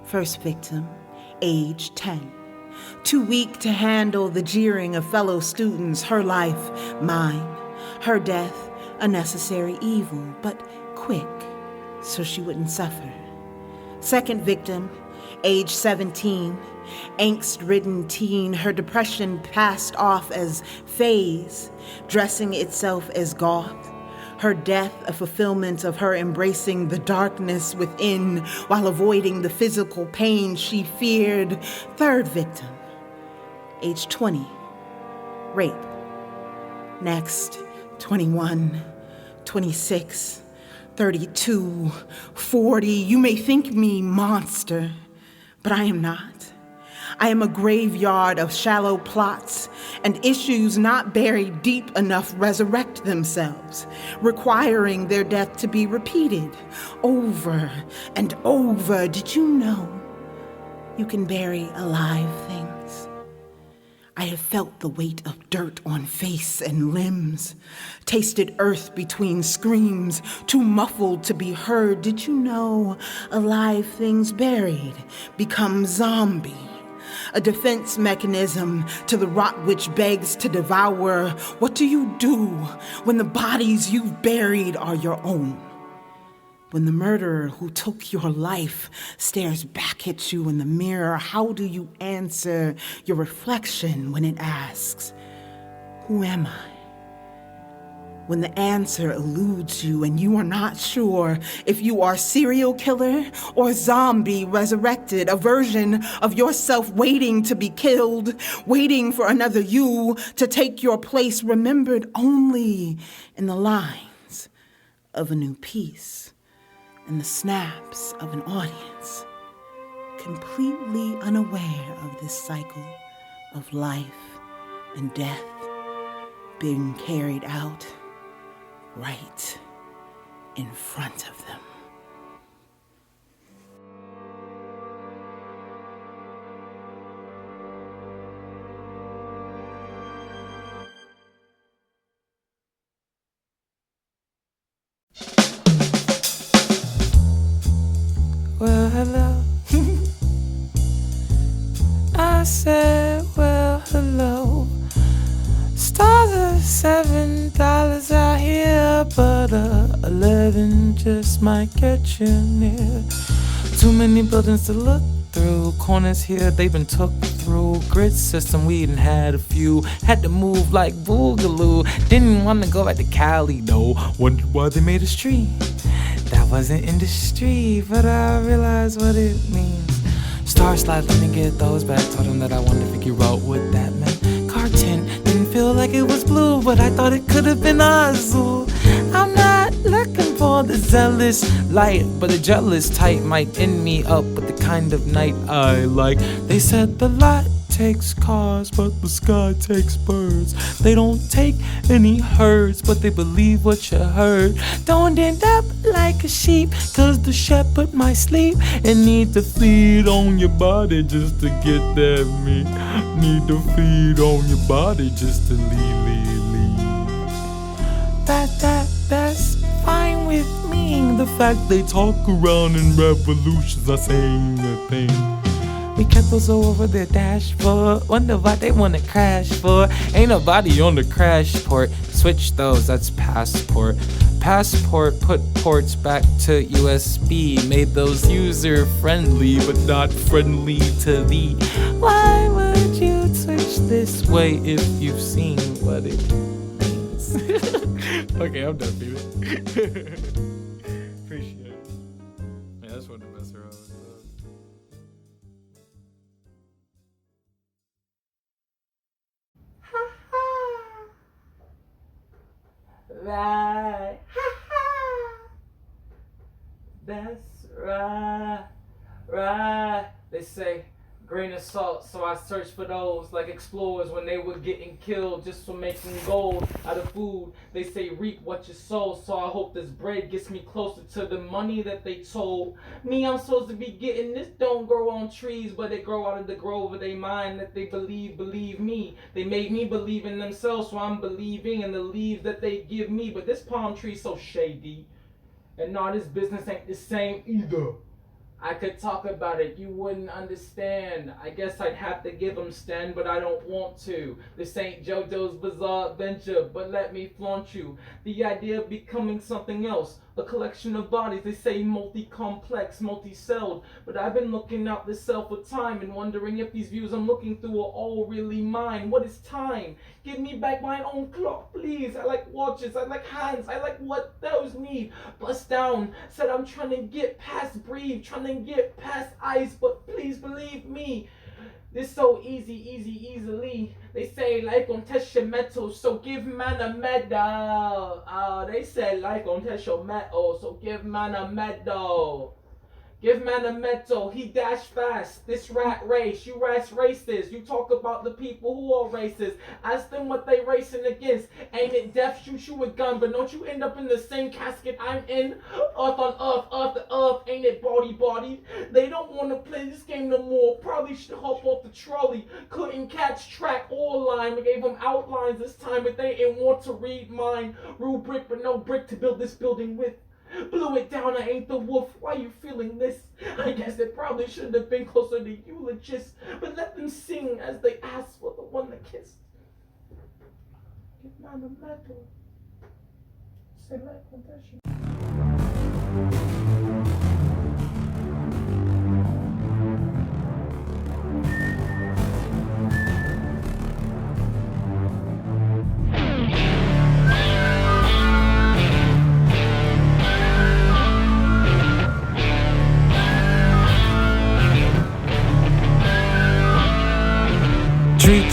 First victim, age 10. Too weak to handle the jeering of fellow students. Her life, mine. Her death, a necessary evil, but quick, so she wouldn't suffer. Second victim, age 17, angst-ridden teen. Her depression passed off as phase, dressing itself as goth. Her death, a fulfillment of her embracing the darkness within while avoiding the physical pain she feared. Third victim, age 20, rape. Next, 21, 26, 32, 40. You may think me monster, but I am not. I am a graveyard of shallow plots, and issues not buried deep enough resurrect themselves, requiring their death to be repeated over and over. Did you know you can bury alive things? I have felt the weight of dirt on face and limbs, tasted earth between screams, too muffled to be heard. Did you know alive things buried become zombie? A defense mechanism to the rot which begs to devour. What do you do when the bodies you've buried are your own? When the murderer who took your life stares back at you in the mirror, how do you answer your reflection when it asks, "Who am I?" When the answer eludes you and you are not sure if you are serial killer or zombie resurrected, a version of yourself waiting to be killed, waiting for another you to take your place, remembered only in the lines of a new piece and the snaps of an audience, completely unaware of this cycle of life and death being carried out right in front of them. Well, hello. I said, well, hello. Stars are $7 out here, but 11 just might get you near. Too many buildings to look through, corners here they've been took through. Grid system, we done had a few. Had to move like Boogaloo. Didn't want to go back to Cali though. Wondered why they made a street. That wasn't industry, but I realized what it means. Star slide, let me get those back. Told him that I wanted to figure out what that meant. Car tint didn't feel like it was blue, but I thought it could have been azul. I'm not looking for the zealous light, but the jealous type might end me up with the kind of night I like. They said the light takes cars, but the sky takes birds. They don't take any herds, but they believe what you heard. Don't end up like a sheep, cause the shepherd might sleep and need to feed on your body just to get that meat. Need to feed on your body just to leave. That's fine with me. The fact they talk around in revolutions are saying a thing. We kept those all over their dashboard. Wonder what they wanna crash for. Ain't nobody on the crash port. Switch those, that's passport. Passport put ports back to USB. Made those user friendly, but not friendly to thee. Why would you switch this way if you've seen what it means? Okay, I'm done, baby. Appreciate it. Man, that's one of the best around. Right. That's right. They say, grain of salt, so I search for those like explorers when they were getting killed just for making gold out of food. They say reap what you sow, so I hope this bread gets me closer to the money that they told me I'm supposed to be getting. This don't grow on trees, but it grow out of the grove of their mind that they believe me. They made me believe in themselves, so I'm believing in the leaves that they give me. But this palm tree's so shady, and nah, this business ain't the same either. I could talk about it, you wouldn't understand. I guess I'd have to give them stand, but I don't want to. This ain't JoJo's Bizarre Adventure, but let me flaunt you. The idea of becoming something else, a collection of bodies. They say multi-complex, multi-celled, but I've been looking out this cell for time and wondering if these views I'm looking through are all really mine. What is time? Give me back my own clock, please. I like watches, I like hands, I like what those need. Bust down, said I'm trying to get past breathe, trying to get past ice, but please believe me. This so easily. They say life gon' test your metal, so give man a medal. They say life gon' test your metal, so give man a medal. Give man a medal, he dash fast. This rat race, you rats racist. You talk about the people who are racist. Ask them what they racing against. Ain't it death, shoot you with gun, but don't you end up in the same casket I'm in? Earth on earth to earth, ain't it body? They don't want to play this game no more. Probably should hop off the trolley. Couldn't catch track or line. We gave them outlines this time, but they didn't want to read mine. Rule brick, but no brick to build this building with. Blew it down, I ain't the wolf. Why you feeling this? I guess it probably should have been closer to eulogists, but let them sing as they ask for the one that kissed. Give man a medal. Say like confession.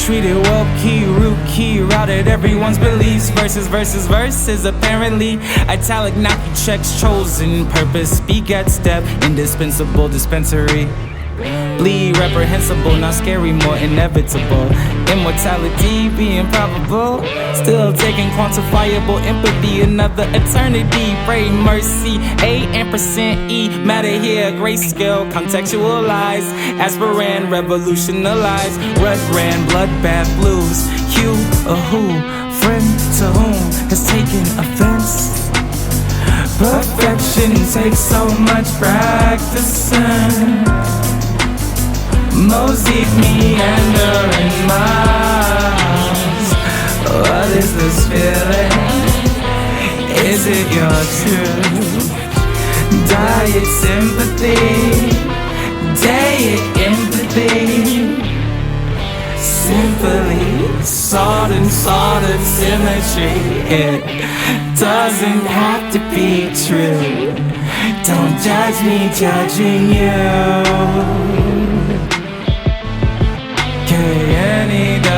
Treated well key, root key, routed everyone's beliefs. Verses, apparently italic, knocky checks, chosen purpose, begets depth, indispensable dispensary. Bleed reprehensible, not scary, more inevitable. Immortality being probable, still taking quantifiable empathy, another eternity. Pray mercy, A&%E, matter here, grayscale, contextualize, aspirant, revolutionize, red brand, bloodbath blues, hue or who, friend to whom has taken offense. Perfection takes so much practicing. Mosaic meandering miles. What is this feeling? Is it your truth? Diet sympathy, diet empathy. Simply salt and solid symmetry. It doesn't have to be true. Don't judge me judging you. K-N-E-W.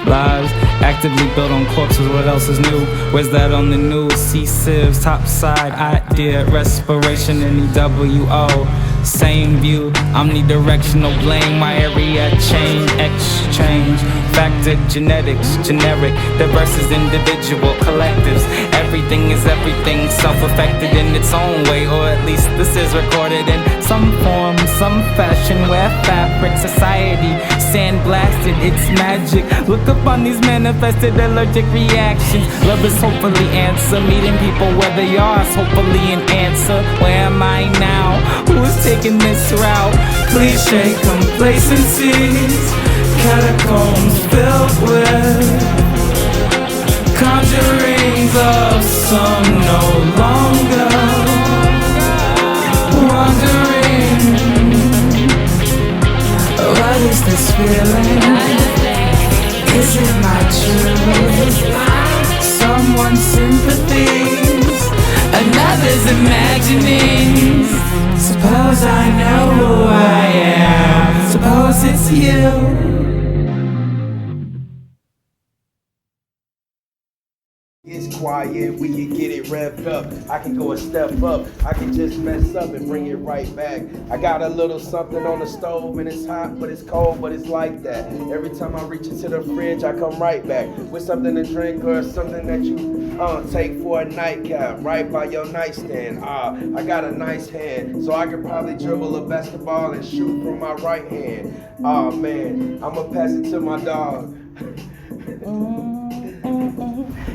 Lives actively built on corpses, what else is new? Where's that on the news? C-Civs, topside, idea, respiration, N-E-W-O. Same view, omnidirectional blame, my area change, exchange, factor, genetics, generic, diverse is individual, collectives, everything is everything, self-affected in its own way, or at least this is recorded in some form, some fashion, where fabric, society, sandblasted, it's magic, look up on these manifested allergic reactions, love is hopefully answer, meeting people where they are is hopefully an answer, where am I now, who is taking this route, cliche complacencies, catacombs filled with conjurings of some no longer wandering. What is this feeling? Is it my truth? Someone's sympathies, another's imaginings. Suppose I know who I am. Suppose it's you. It's quiet, we can get it revved up. I can go a step up, I can just mess up and bring it right back. I got a little something on the stove and it's hot, but it's cold, but it's like that. Every time I reach into the fridge, I come right back with something to drink or something that you take for a nightcap right by your nightstand. I got a nice hand, so I could probably dribble a basketball and shoot from my right hand. Man, I'ma pass it to my dog.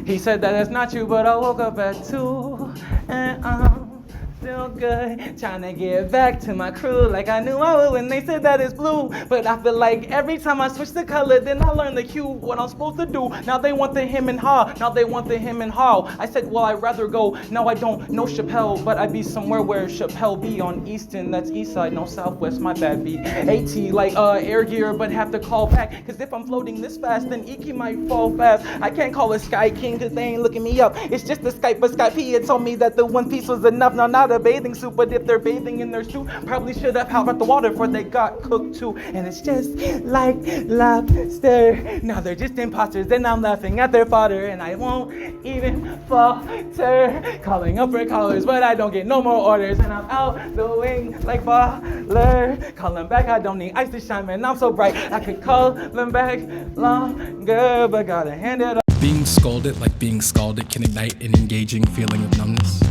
He said that it's not you, but I woke up at 2 and I'm still good. Trying to get back to my crew like I knew I would when they said that it's blue. But I feel like every time I switch the color, then I learn the cue, what I'm supposed to do. Now they want the him and ha, now they want the him and how. I said, well, I'd rather go. Now I don't know Chappelle, but I'd be somewhere where Chappelle be on Easton. That's East Side, no Southwest, my bad be. AT like air gear, but have to call back. Cause if I'm floating this fast, then Iki might fall fast. I can't call it Sky King cause they ain't looking me up. It's just the Skype, but Skype P had told me that the one piece was enough. Now not a bathing suit, but if they're bathing in their suit, probably should have held out the water before they got cooked too. And it's just like lobster. Now they're just imposters, then I'm laughing at their fodder, and I won't even falter. Calling up for callers, but I don't get no more orders, and I'm out the wing like baller. Call them back, I don't need ice to shine, man, I'm so bright. I could call them back longer, but gotta hand it up. Being scalded like being scalded can ignite an engaging feeling of numbness.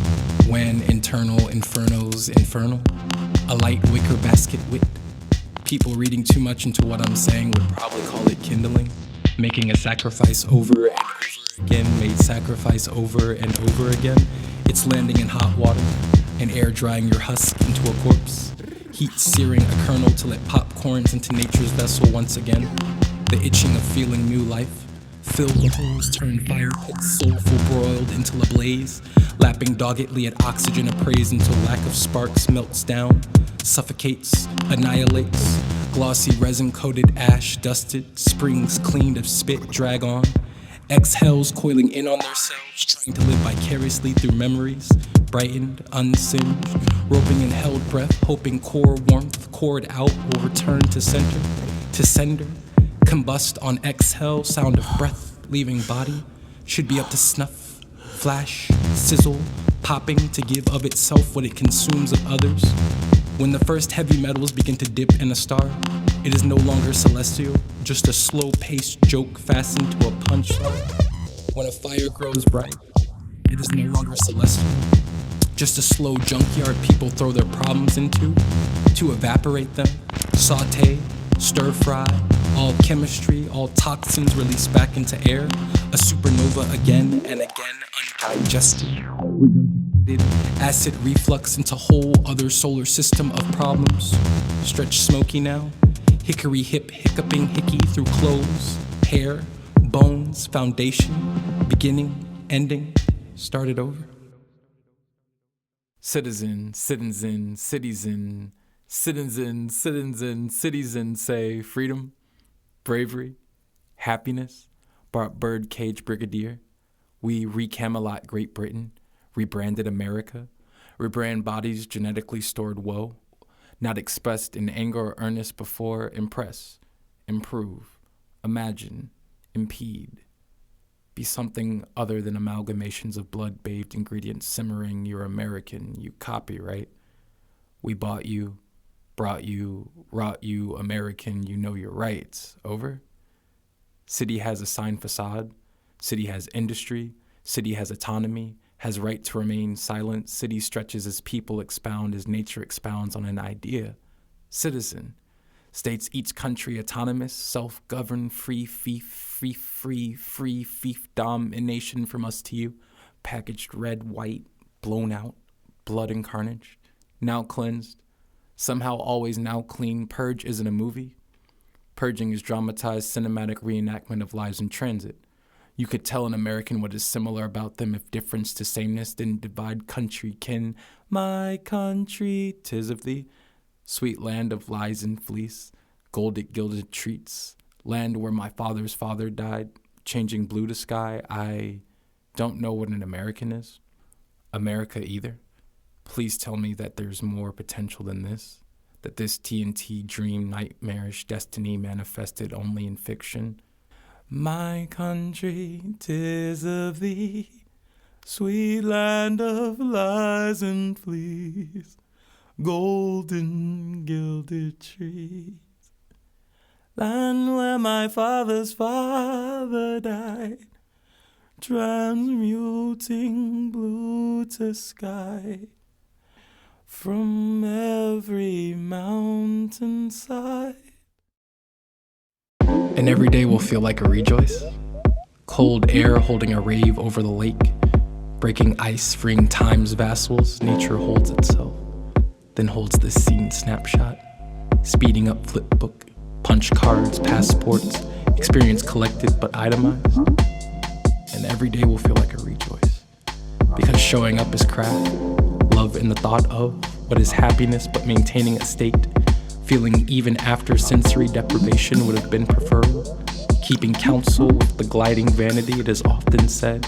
When internal infernos infernal, a light wicker basket wit. People reading too much into what I'm saying would probably call it kindling. Making a sacrifice over and over again, made sacrifice over and over again. It's landing in hot water, and air drying your husk into a corpse. Heat searing a kernel till it popcorns into nature's vessel once again. The itching of feeling new life. Fill the holes, turn fire pits, soulful broiled until a blaze. Lapping doggedly at oxygen appraised until lack of sparks melts down. Suffocates, annihilates. Glossy resin-coated ash dusted. Springs cleaned of spit drag on. Exhales coiling in on themselves, trying to live vicariously through memories. Brightened, unsinged. Roping in held breath, hoping core warmth poured out will return to center. To sender. Combust on exhale, sound of breath leaving body, should be up to snuff, flash, sizzle, popping to give of itself what it consumes of others. When the first heavy metals begin to dip in a star, it is no longer celestial, just a slow-paced joke fastened to a punchline. When a fire grows bright, it is no longer celestial, just a slow junkyard people throw their problems into, to evaporate them, saute, stir fry, all chemistry, all toxins released back into air, a supernova again and again, undigested, regurgitated, acid reflux into whole other solar system of problems. Stretch smoky now, hickory hip hiccuping hickey through clothes, hair, bones, foundation, beginning, ending, started over. Citizen, citizen, citizen, citizen, citizen, citizen say freedom, bravery, happiness, brought birdcage brigadier. We re-Camelot Great Britain, rebranded America, rebrand bodies genetically stored woe, not expressed in anger or earnest before, impress, improve, imagine, impede, be something other than amalgamations of blood-bathed ingredients simmering. You're American, you copyright. We bought you, brought you, wrought you, American, you know your rights. Over. City has a signed facade. City has industry. City has autonomy, has right to remain silent. City stretches as people expound, as nature expounds on an idea. Citizen. States each country autonomous, self-governed, free fiefdom in nation from us to you. Packaged red, white, blown out, blood and carnage. Now cleansed. Somehow always now clean. Purge isn't a movie. Purging is dramatized cinematic reenactment of lives in transit. You could tell an American what is similar about them if difference to sameness didn't divide country kin. My country, 'tis of thee. Sweet land of lies and fleece, gold gilded treats. Land where my father's father died, changing blue to sky. I don't know what an American is. America either. Please tell me that there's more potential than this, that this TNT dream, nightmarish destiny manifested only in fiction. My country, 'tis of thee. Sweet land of lies and fleas, golden gilded trees. Land where my father's father died, transmuting blue to sky. From every mountainside. And every day will feel like a rejoice. Cold air holding a rave over the lake. Breaking ice, freeing time's vassals. Nature holds itself, then holds this scene snapshot. Speeding up flipbook, punch cards, passports. Experience collected but itemized. And every day will feel like a rejoice. Because showing up is craft. Love in the thought of what is happiness but maintaining a state. Feeling even after sensory deprivation would have been preferable. Keeping counsel with the gliding vanity, it is often said.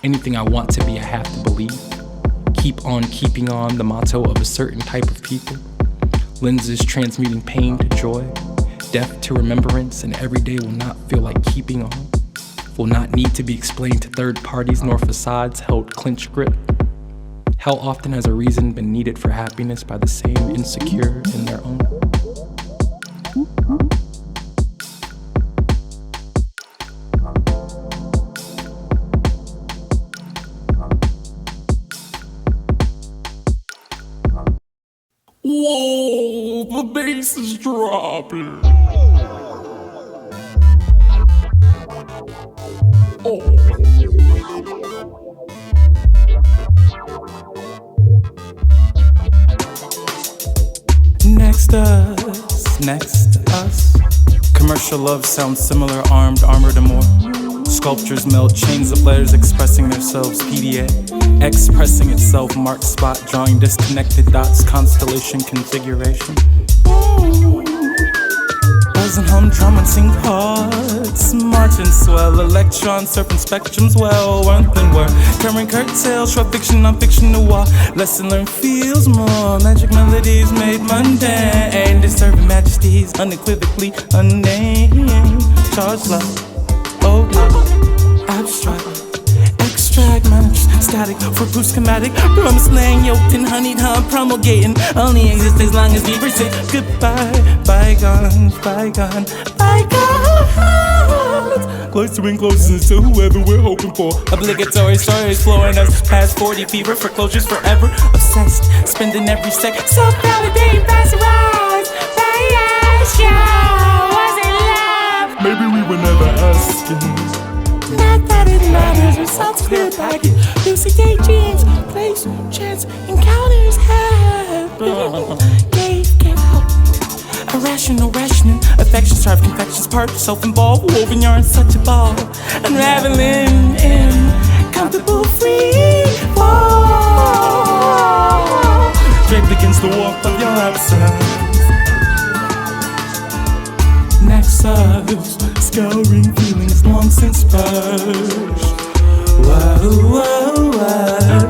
Anything I want to be, I have to believe. Keep on keeping on, the motto of a certain type of people. Lenses transmuting pain to joy. Deaf to remembrance, and every day will not feel like keeping on. Will not need to be explained to third parties nor facades held clenched grip. How often has a reason been needed for happiness by the same insecure in their own? Whoa, the bass is dropping. Next us. Commercial love sounds similar, armored and more. Sculptures melt, chains of letters expressing themselves, PDA. Expressing itself, marked spot, drawing disconnected dots, constellation configuration. Buzz and hum, drum and sing parts, march and swell, electron, serpent spectrums, well, weren't than were. Current curtails, short fiction, non-fiction, noir. Lesson learned feels more, magic melodies made mundane. Disturbing majesties, unequivocally unnamed. Charged love, oh no, abstract. Extract, manage, static, for proof schematic. Promise laying, yoked and honeyed, promulgating. Only exist as long as we say goodbye. Bygones, bygone, bygones. Closer and closer to whoever we're hoping for. Obligatory stories flowing us past 40 fever. Foreclosures forever obsessed. Spending every second self-validating, pasteurized. Wasn't love. Maybe we were never asking. Not that it matters, results clear packet. Lucid daydreams, place, chance, encounters happen. Gave out. Irrational, rationing, affection, strive, confections, part, self-involved, woven yarn, such a ball. Unraveling in comfortable free fall. Draped against the warmth of your absence. Nexus, scouring feelings long since purged.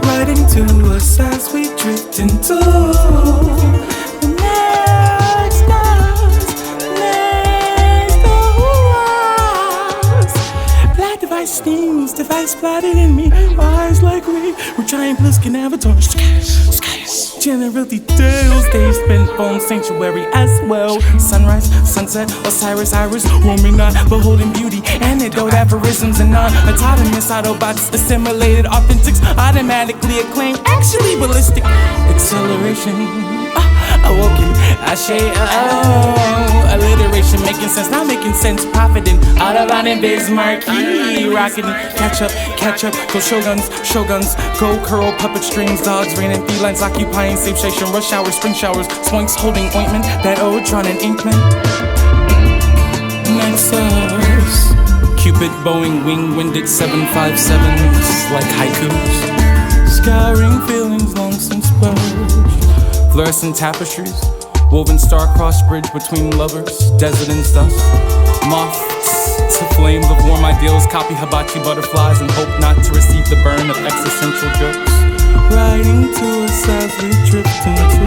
Writing to us as we drift into the next us. Black device stings, device splattered in me. Eyes like we're giant blisking avatars. General details, they spent phone sanctuary as well. Sunrise, sunset, Osiris, Iris, roaming not, beholding beauty. Antidote, aphorisms, and non-autonomous Autobots, assimilated authentics, automatically acclaimed, actually ballistic. Acceleration, awoken, Ashe, alliteration, making sense, not making sense, profiting, Autobahn and Bismarck, rocketing, catch up, go shoguns, go curl, puppet strings, dogs, raining, felines, occupying, safe station, rush hours, spring showers, swanks holding ointment, that old drawn in inkman. Nexus, Cupid, Boeing, wing-winded 757s, like haikus, scouring feelings long since purged. Fluorescent tapestries, woven star-crossed bridge between lovers, desert and dust. Moths to flames of warm ideals, copy hibachi butterflies and hope not to receive the burn of existential jokes. Riding to us as we drift into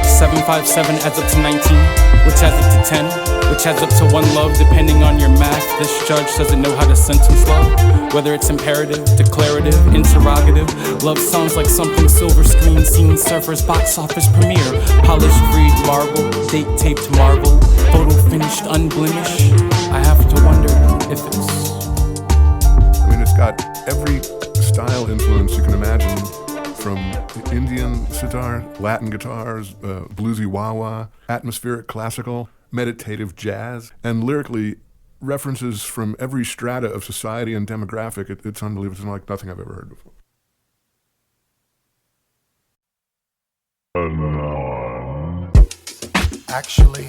7 5, 7 adds up to 19, which adds up to 10, which adds up to one love, depending on your math. This judge doesn't know how to sentence love, whether it's imperative, declarative, interrogative. Love sounds like something silver screen scene surfers, box office premiere, polished freed marble, date taped marble, photo finished unblemished. I have to wonder if it's... I mean, it's got every style influence you can imagine, from Indian sitar, Latin guitars, bluesy wah-wah, atmospheric classical, meditative jazz, and lyrically references from every strata of society and demographic. It's unbelievable. It's like nothing I've ever heard before. Actually,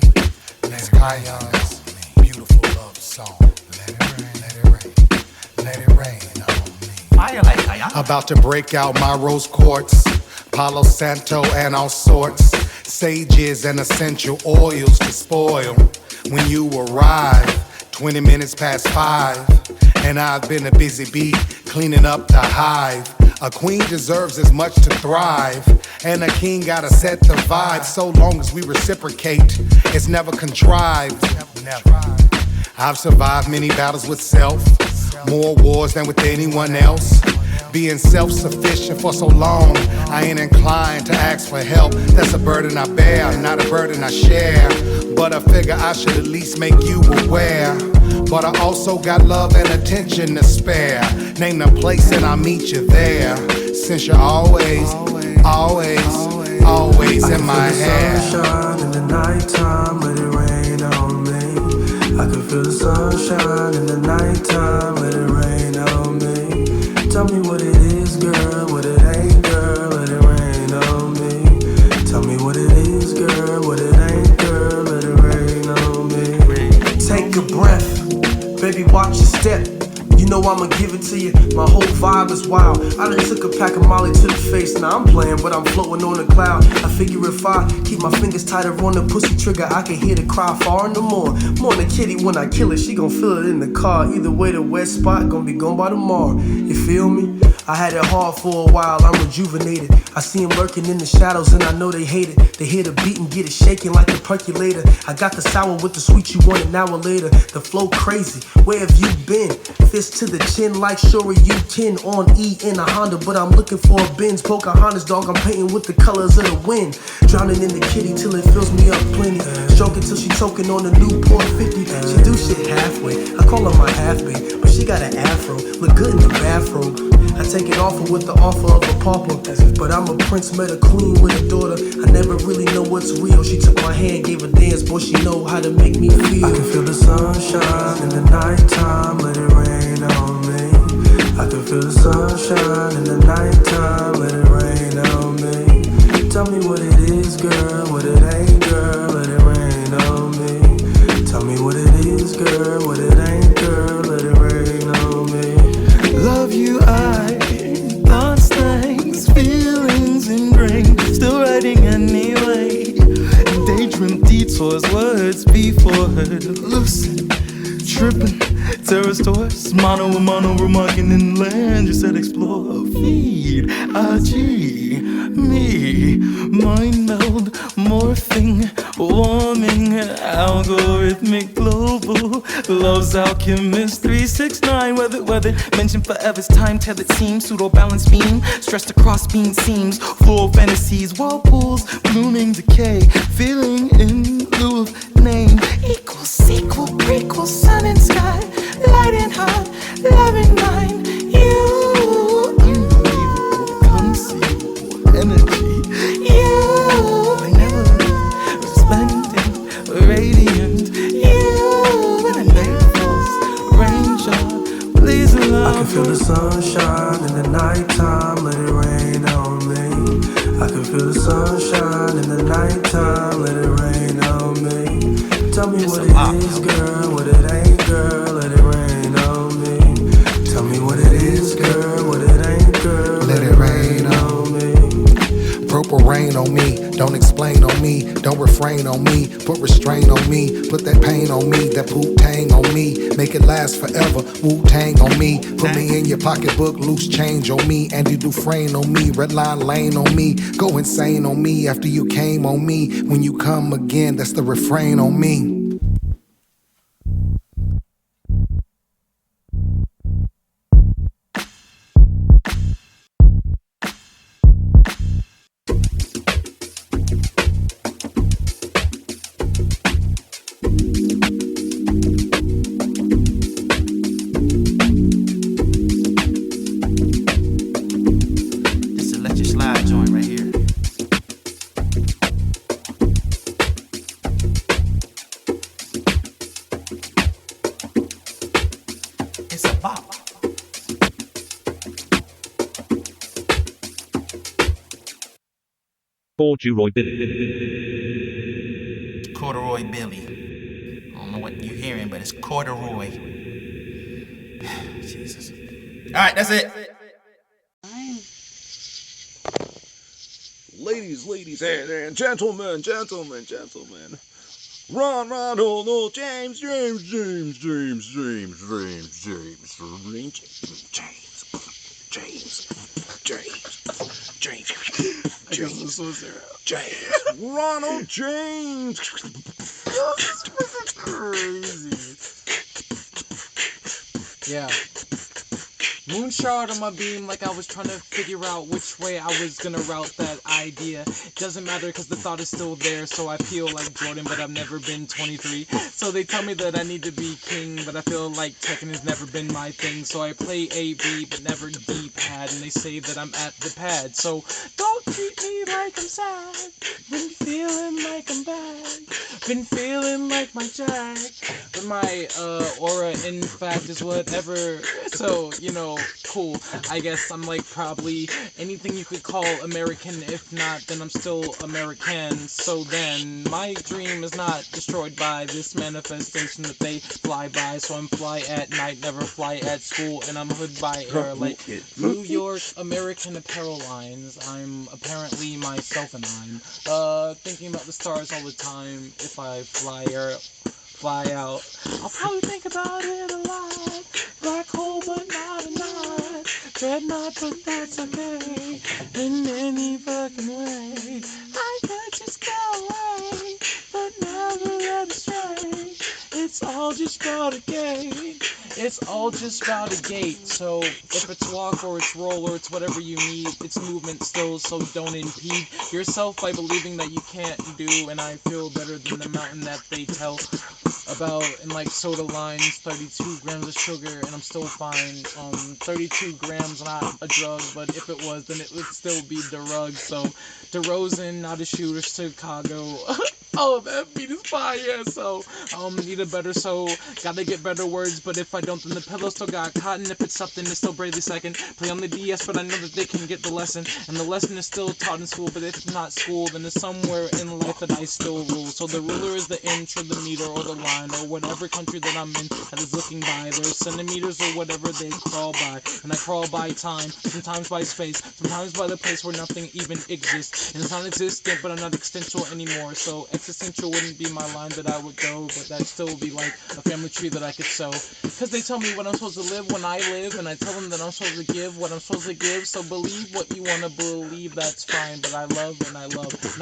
it's Kayon's beautiful love song. Let it rain, let it rain, let it rain on me. About to break out my rose quartz, Palo Santo and all sorts, sages and essential oils to spoil. When you arrive, 20 minutes past 5, and I've been a busy bee cleaning up the hive. A queen deserves as much to thrive, and a king gotta set the vibe. So long as we reciprocate, it's never contrived. I've survived many battles with self, more wars than with anyone else. Being self-sufficient for so long, I ain't inclined to ask for help. That's a burden I bear, not a burden I share. But I figure I should at least make you aware. But I also got love and attention to spare. Name the place and I'll meet you there. Since you're always, always, always in my hair. Sunshine in the nighttime, let it rain on me. I can feel the sunshine in the nighttime, let it rain on me. Tell me what it is, girl, what it ain't, girl, let it rain on me. Tell me what it is, girl, what it ain't, girl, let it rain on me. Take a breath, baby, watch your step. You know I'ma give it to you, my whole vibe is wild. I done took a pack of Molly to the face, now I'm playing, but I'm floating on a cloud. I figure if I keep my fingers tighter on the pussy trigger, I can hear the cry far no more. More than a kitty when I kill it, she gon' feel it in the car. Either way, the wet spot gon' be gone by tomorrow. You feel me? I had it hard for a while, I'm rejuvenated. I see them lurking in the shadows and I know they hate it. They hear the beat and get it shaking like a percolator. I got the sour with the sweet, you want it an hour later. The flow crazy, where have you been? Fist to the chin like Shorey U10 on E in a Honda, but I'm looking for a Benz. Pocahontas, dog, I'm painting with the colors of the wind. Drowning in the kitty till it fills me up plenty. Stroking till she choking on the Newport 50. She do shit halfway, I call her my half-babe, but she got an afro, look good in the bathrobe. I take it off her with the offer of a pauper, but I'm a prince, met a queen with a daughter. I never really know what's real. She took my hand, gave a dance, boy, she know how to make me feel. I can feel the sunshine in the nighttime, let it rain on me. I can feel the sunshine in the nighttime, let it rain on me. Tell me what it is, girl, what it ain't, girl, let it rain on me. Tell me what it is, girl, what it ain't, girl, let it rain on me. Love you, thoughts, things, feelings ingrained, still writing anyway. Daydream detours, words before heard, lucid, tripping, terrace tours, mano a mano, remarking in land. You said explore, feed, IG, me, mind meld, morphing, warming, algorithmic, global, love's alchemist, 369, weather, mentioned forever's time, tethered seam, pseudo balance beam, stressed across beam seams, full fantasies, whirlpools, blooming decay, feeling in lieu of name, equal, sequel, prequel, sun and sky, light and hot, loving mine, you, unbelievable, conceivable energy, you, benevolent, resplendent, radiant, you, when the night falls, rain shower, please allow. I can feel the sunshine in the nighttime, let it rain on me. I can feel the sunshine in the nighttime, let it rain on me. Tell me what it is, girl, what it ain't, girl, let it rain on me. Tell me what it is, girl, what it ain't, girl, let it rain on me. Purple rain on me, Don't explain on me, don't refrain on me, put restraint on me, put that pain on me, that Wu-Tang on me, make it last forever, Wu-Tang on me, put me in your pocketbook, loose change on me, Andy Dufresne on me, red line lane on me, go insane on me after you came on me, when you come again, that's the refrain on me. This is a let you slide joint right here. It's a bop. Corduroy Billy. Corduroy Billy. I don't know what you're hearing, but it's corduroy. Jesus. Alright, that's it. Ladies, and gentlemen. Ron, Ronald, James. Ronald James. Crazy. Yeah. Moonshot on my beam like I was trying to figure out which way I was gonna route that idea. Doesn't matter cause the thought is still there, so I feel like Jordan but I've never been 23. So they tell me that I need to be king, but I feel like Tekken has never been my thing. So I play A-B but never D-pad, and they say that I'm at the pad. So don't treat me like I'm sad, been feeling like I'm bad, been feeling like my jack. But my aura in fact is whatever, so you know, cool. I guess I'm like probably anything you could call American. If not, then I'm still American. So then my dream is not destroyed by this manifestation that they fly by. So I'm fly at night, never fly at school, and I'm hood by air like New York American apparel lines. I'm apparently myself, and I'm thinking about the stars all the time. If I fly out, I'll probably think about it a lot. Black hole, but not a knot. Dreadnought, but that's okay. In any fucking way, I could just go away, but never let it stray. It's all just about a gate. It's all just about a gate. So if it's walk or it's roll or it's whatever you need, it's movement still. So don't impede yourself by believing that you can't do. And I feel better than the mountain that they tell about in like soda lines. 32 grams of sugar and I'm still fine. 32 grams not a drug, but if it was, then it would still be drug. So DeRozan, not a shooter, Chicago. Oh, that beat is fire. Yeah, so need a better, so gotta get better words. But if I don't, then the pillow still got cotton. If it's something, it's still bravely second. Play on the DS, but I know that they can get the lesson, and the lesson is still taught in school. But if it's not school, then it's somewhere in life that I still rule. So the ruler is the inch or the meter or the line or whatever country that I'm in that is looking by. There's centimeters or whatever they crawl by, and I crawl by time, sometimes by space, sometimes by the place where nothing even exists. And it's not existent, but I'm not existential anymore. So existential wouldn't be my line that I would go, but that'd still be like a family tree that I could sow. Cause they tell me what I'm supposed to live when I live, and I tell them that I'm supposed to give what I'm supposed to give. So believe what you wanna believe, that's fine. But I love, and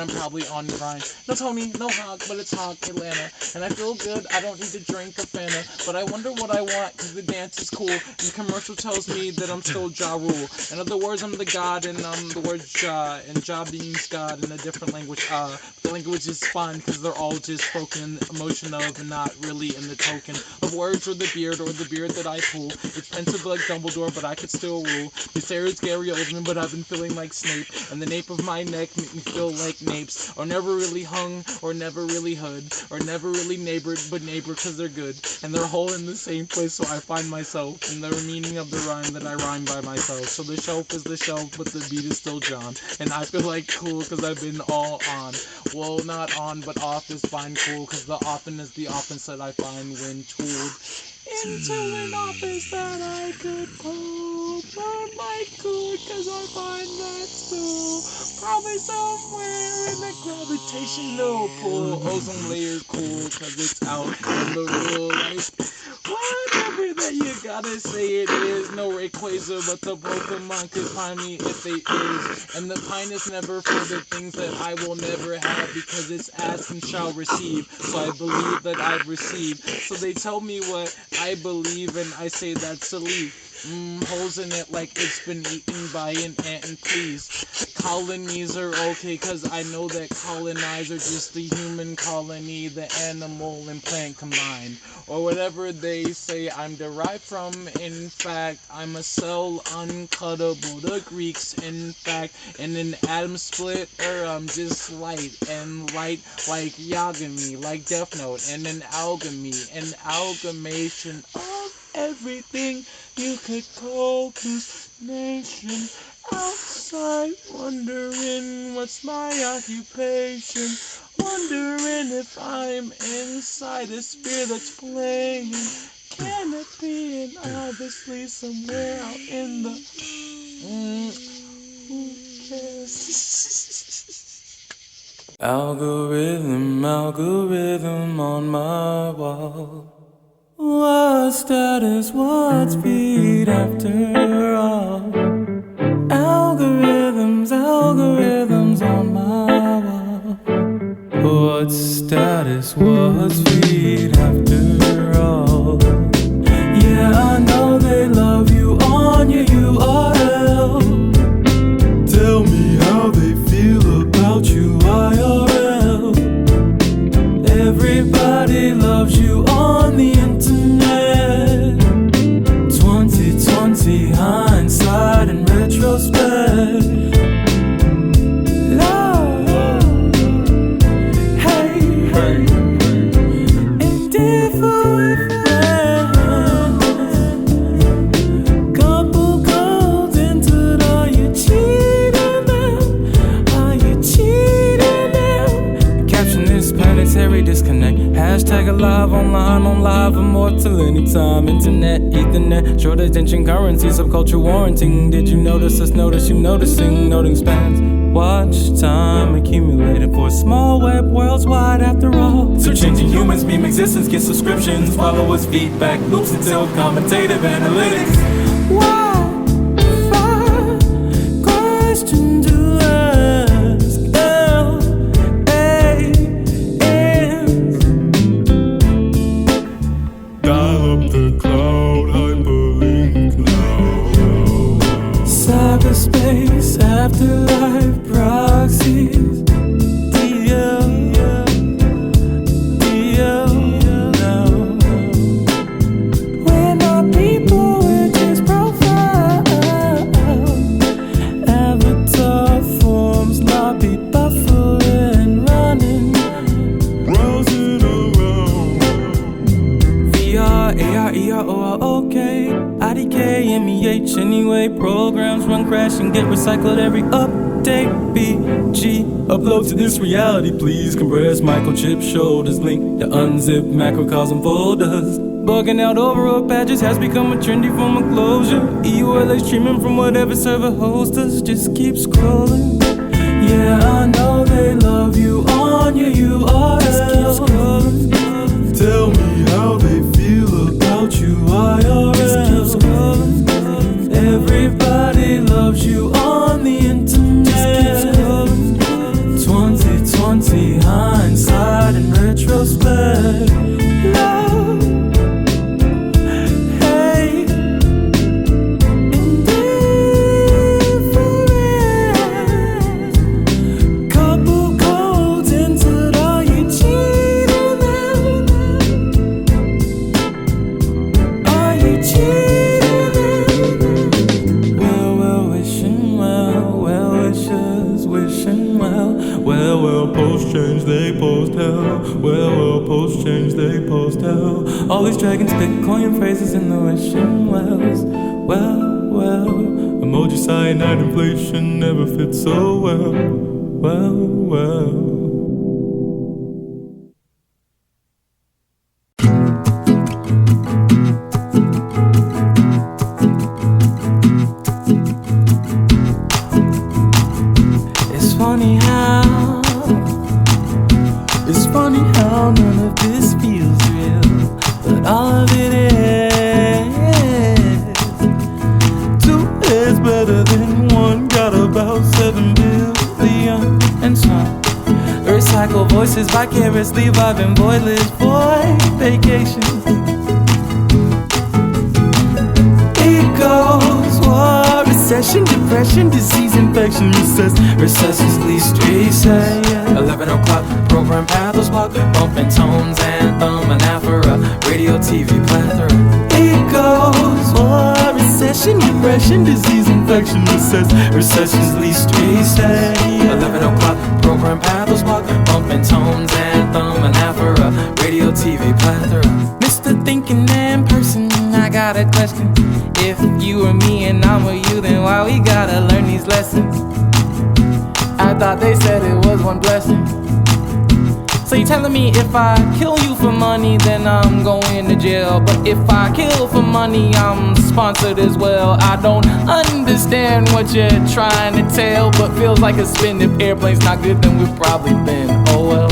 I'm probably on grind. No Tony, no Hawk, but it's Hawk Atlanta. And I feel good, I don't need to drink a Fanta. But I wonder what I want, cause the dance is cool. And the commercial tells me that I'm still Ja Rule. In other words, I'm the God, and I'm the word Ja. And Ja means God in a different language. The language is fun, cause they're all just spoken in the emotion of, and not really in the token of words or the beard that I pull. Expensive like Dumbledore, but I could still rule. They say it's Gary Oldman, but I've been feeling like Snape. And the nape of my neck make me feel like napes. Or never really hung, or never really hood, or never really neighbored, but neighbor cause they're good. And they're all in the same place, so I find myself in the meaning of the rhyme that I rhyme by myself. So the shelf is the shelf, but the beat is still John. And I feel like cool cause I've been all on. Well, not on, but off is fine cool, cause the often is the opposite I find when tooled. into an office that I could pull, but I could cause I find that stool probably somewhere in the gravitational pull. Ozone layer cool cause it's out of the rule. Like, whatever that you gotta say it is, no Rayquaza but the Pokemon could find me if they is. And the pine is never for the things that I will never have because it's asked and shall receive. So I believe that I've received. So they tell me what I believe and I say that's a leaf. Holes in it like it's been eaten by an ant, and please. Colonies are okay cause I know that colonize are just the human colony, the animal and plant combined. Or whatever they say I'm derived from. In fact, I'm a cell uncuttable. The Greeks, in fact, in an atom split, I'm just light and light like Yagami, like Death Note, and an alchemy, an amalgamation of everything you could call this nation. Outside, wondering what's my occupation. Wondering if I'm inside a sphere that's playing. Can it be? And obviously somewhere out in the... who cares? Algorithm on my wall. What's status? What's speed after all? Algorithms on my wall. What's status? What's speed after all? Yeah, I know they love you on your URL. Tell me how they feel about you IRL. Everybody loves you on the internet. 2020 hindsight and retrospect. Hashtag alive, online, on live, immortal anytime. Internet, ethernet, short attention currency, subculture warranting. Did you notice us? Notice you noticing, noting spans. Watch time accumulated for small web worlds wide after all. Search engine humans, beam existence, get subscriptions, followers, feedback loops until commentative analytics. Why? Question to ask. Dial up the cloud, hyperlink now. Cyberspace, afterlife, proxies. DL now. We're not people, we're just profiles. Avatar forms, lobby buffer and running. Browsing around. VR, AR, ER, OR, okay. IDK, MEH, anyway. Programs run, crash, and get recycled every update. BG, upload to this reality, please. Compress microchip shoulders, link to unzip macrocosm folders. Bugging out overall patches has become a trendy form of closure. EULA streaming from whatever server hosts us. Just keep scrolling. Yeah, I know they love you on your URL. Just keep scrolling. Tell me how they feel about you IRL. Just keep scrolling. Everybody loves you on the internet. Just keep scrolling. 2020 hindsight and retrospect. Love. Hey. Indifferent. Couple codes entered, are you cheating them? Are you cheating them? Well, wishing well, well wishers wishing well. Well, post change, they post hell. Well, post change, they post hell. All these dragons, Bitcoin phrases in the wishing wells. Well, emoji cyanide inflation never fits so well. Well. vices, vicariously vibing, voidless, void vacations. Egos, war, recession, depression, disease, infection, recessions, least reset. 11 o'clock, program pathos walk, bumping tones, anthem, anaphora, radio, TV, plethora. Egos, war, recession, depression, disease, infection, recessions, least reset. 11 o'clock, program pathos walk, bumping tones, anthem, anaphora, radio, TV, plethora. Mr. Thinking Man Person, I got a question. If you were me and I'm with you, then why we gotta learn these lessons? I thought they said it was one blessing. So you telling me if I kill you for money, then I'm going to jail. But if I kill for money, I'm sponsored as well. I don't understand what you're trying to tell, but feels like a spin. If airplane's not good, then we've probably been. Oh well.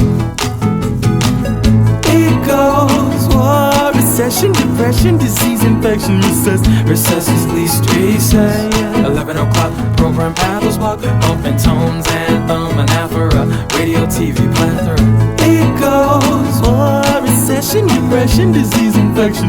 Egos, war, recession, depression, disease, infection, recessions, least reset. 11 o'clock, program paddles walk, bumping tones, anthem, anaphora, radio, TV, plethora. Egos, war, recession, depression, disease, infection,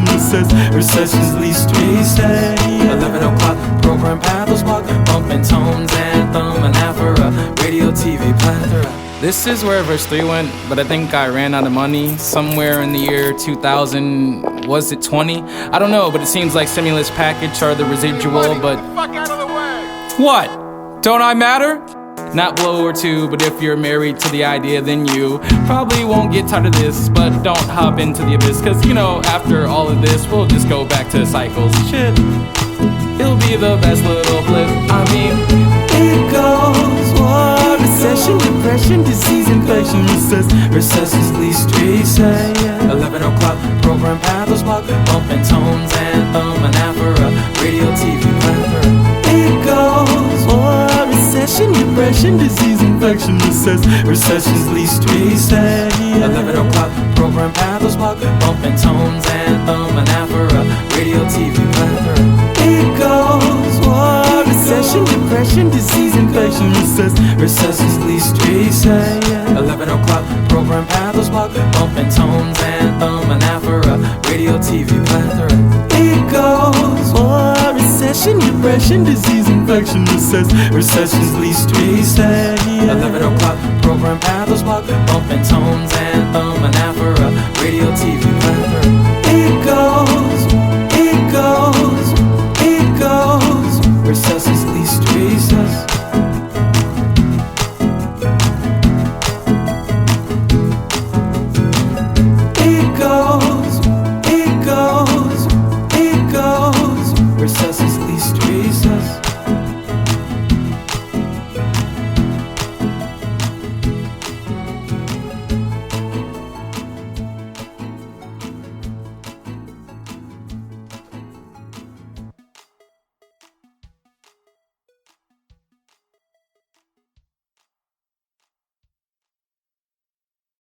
recessions, least reset. 11 o'clock, program paddles walk, bumping tones, anthem, anaphora, radio, TV, plethora. This is where verse 3 went, but I think I ran out of money somewhere in the year 2000. Was it 20? I don't know, but it seems like stimulus package or the residual, but... Fuck out of the way! What? Don't I matter? Not blow or two, but if you're married to the idea, then you probably won't get tired of this, but don't hop into the abyss, cause you know, after all of this, we'll just go back to cycles. Shit. It'll be the best little blip. I mean, it goes, war, recession, depression, disease, infection, recessions, least reset. 11 o'clock, program paddles walk, bumping tones, anthem, anaphora, radio, TV, plethora. It goes, war, recession, depression, disease, infection, recessions, least reset. 11 o'clock, program paddles walk, bumping tones, anthem, anaphora, radio, TV, plethora. It goes, war, recession, depression, disease, infection, recessions, least reset. 11 o'clock, program paddles walk, bumping tones, anthem, anaphora, radio, TV, plethora. It goes, war, recession, depression, disease, infection, recessions, least reset. 11 o'clock, program paddles walk, bumping tones, anthem, anaphora, radio, TV, plethora.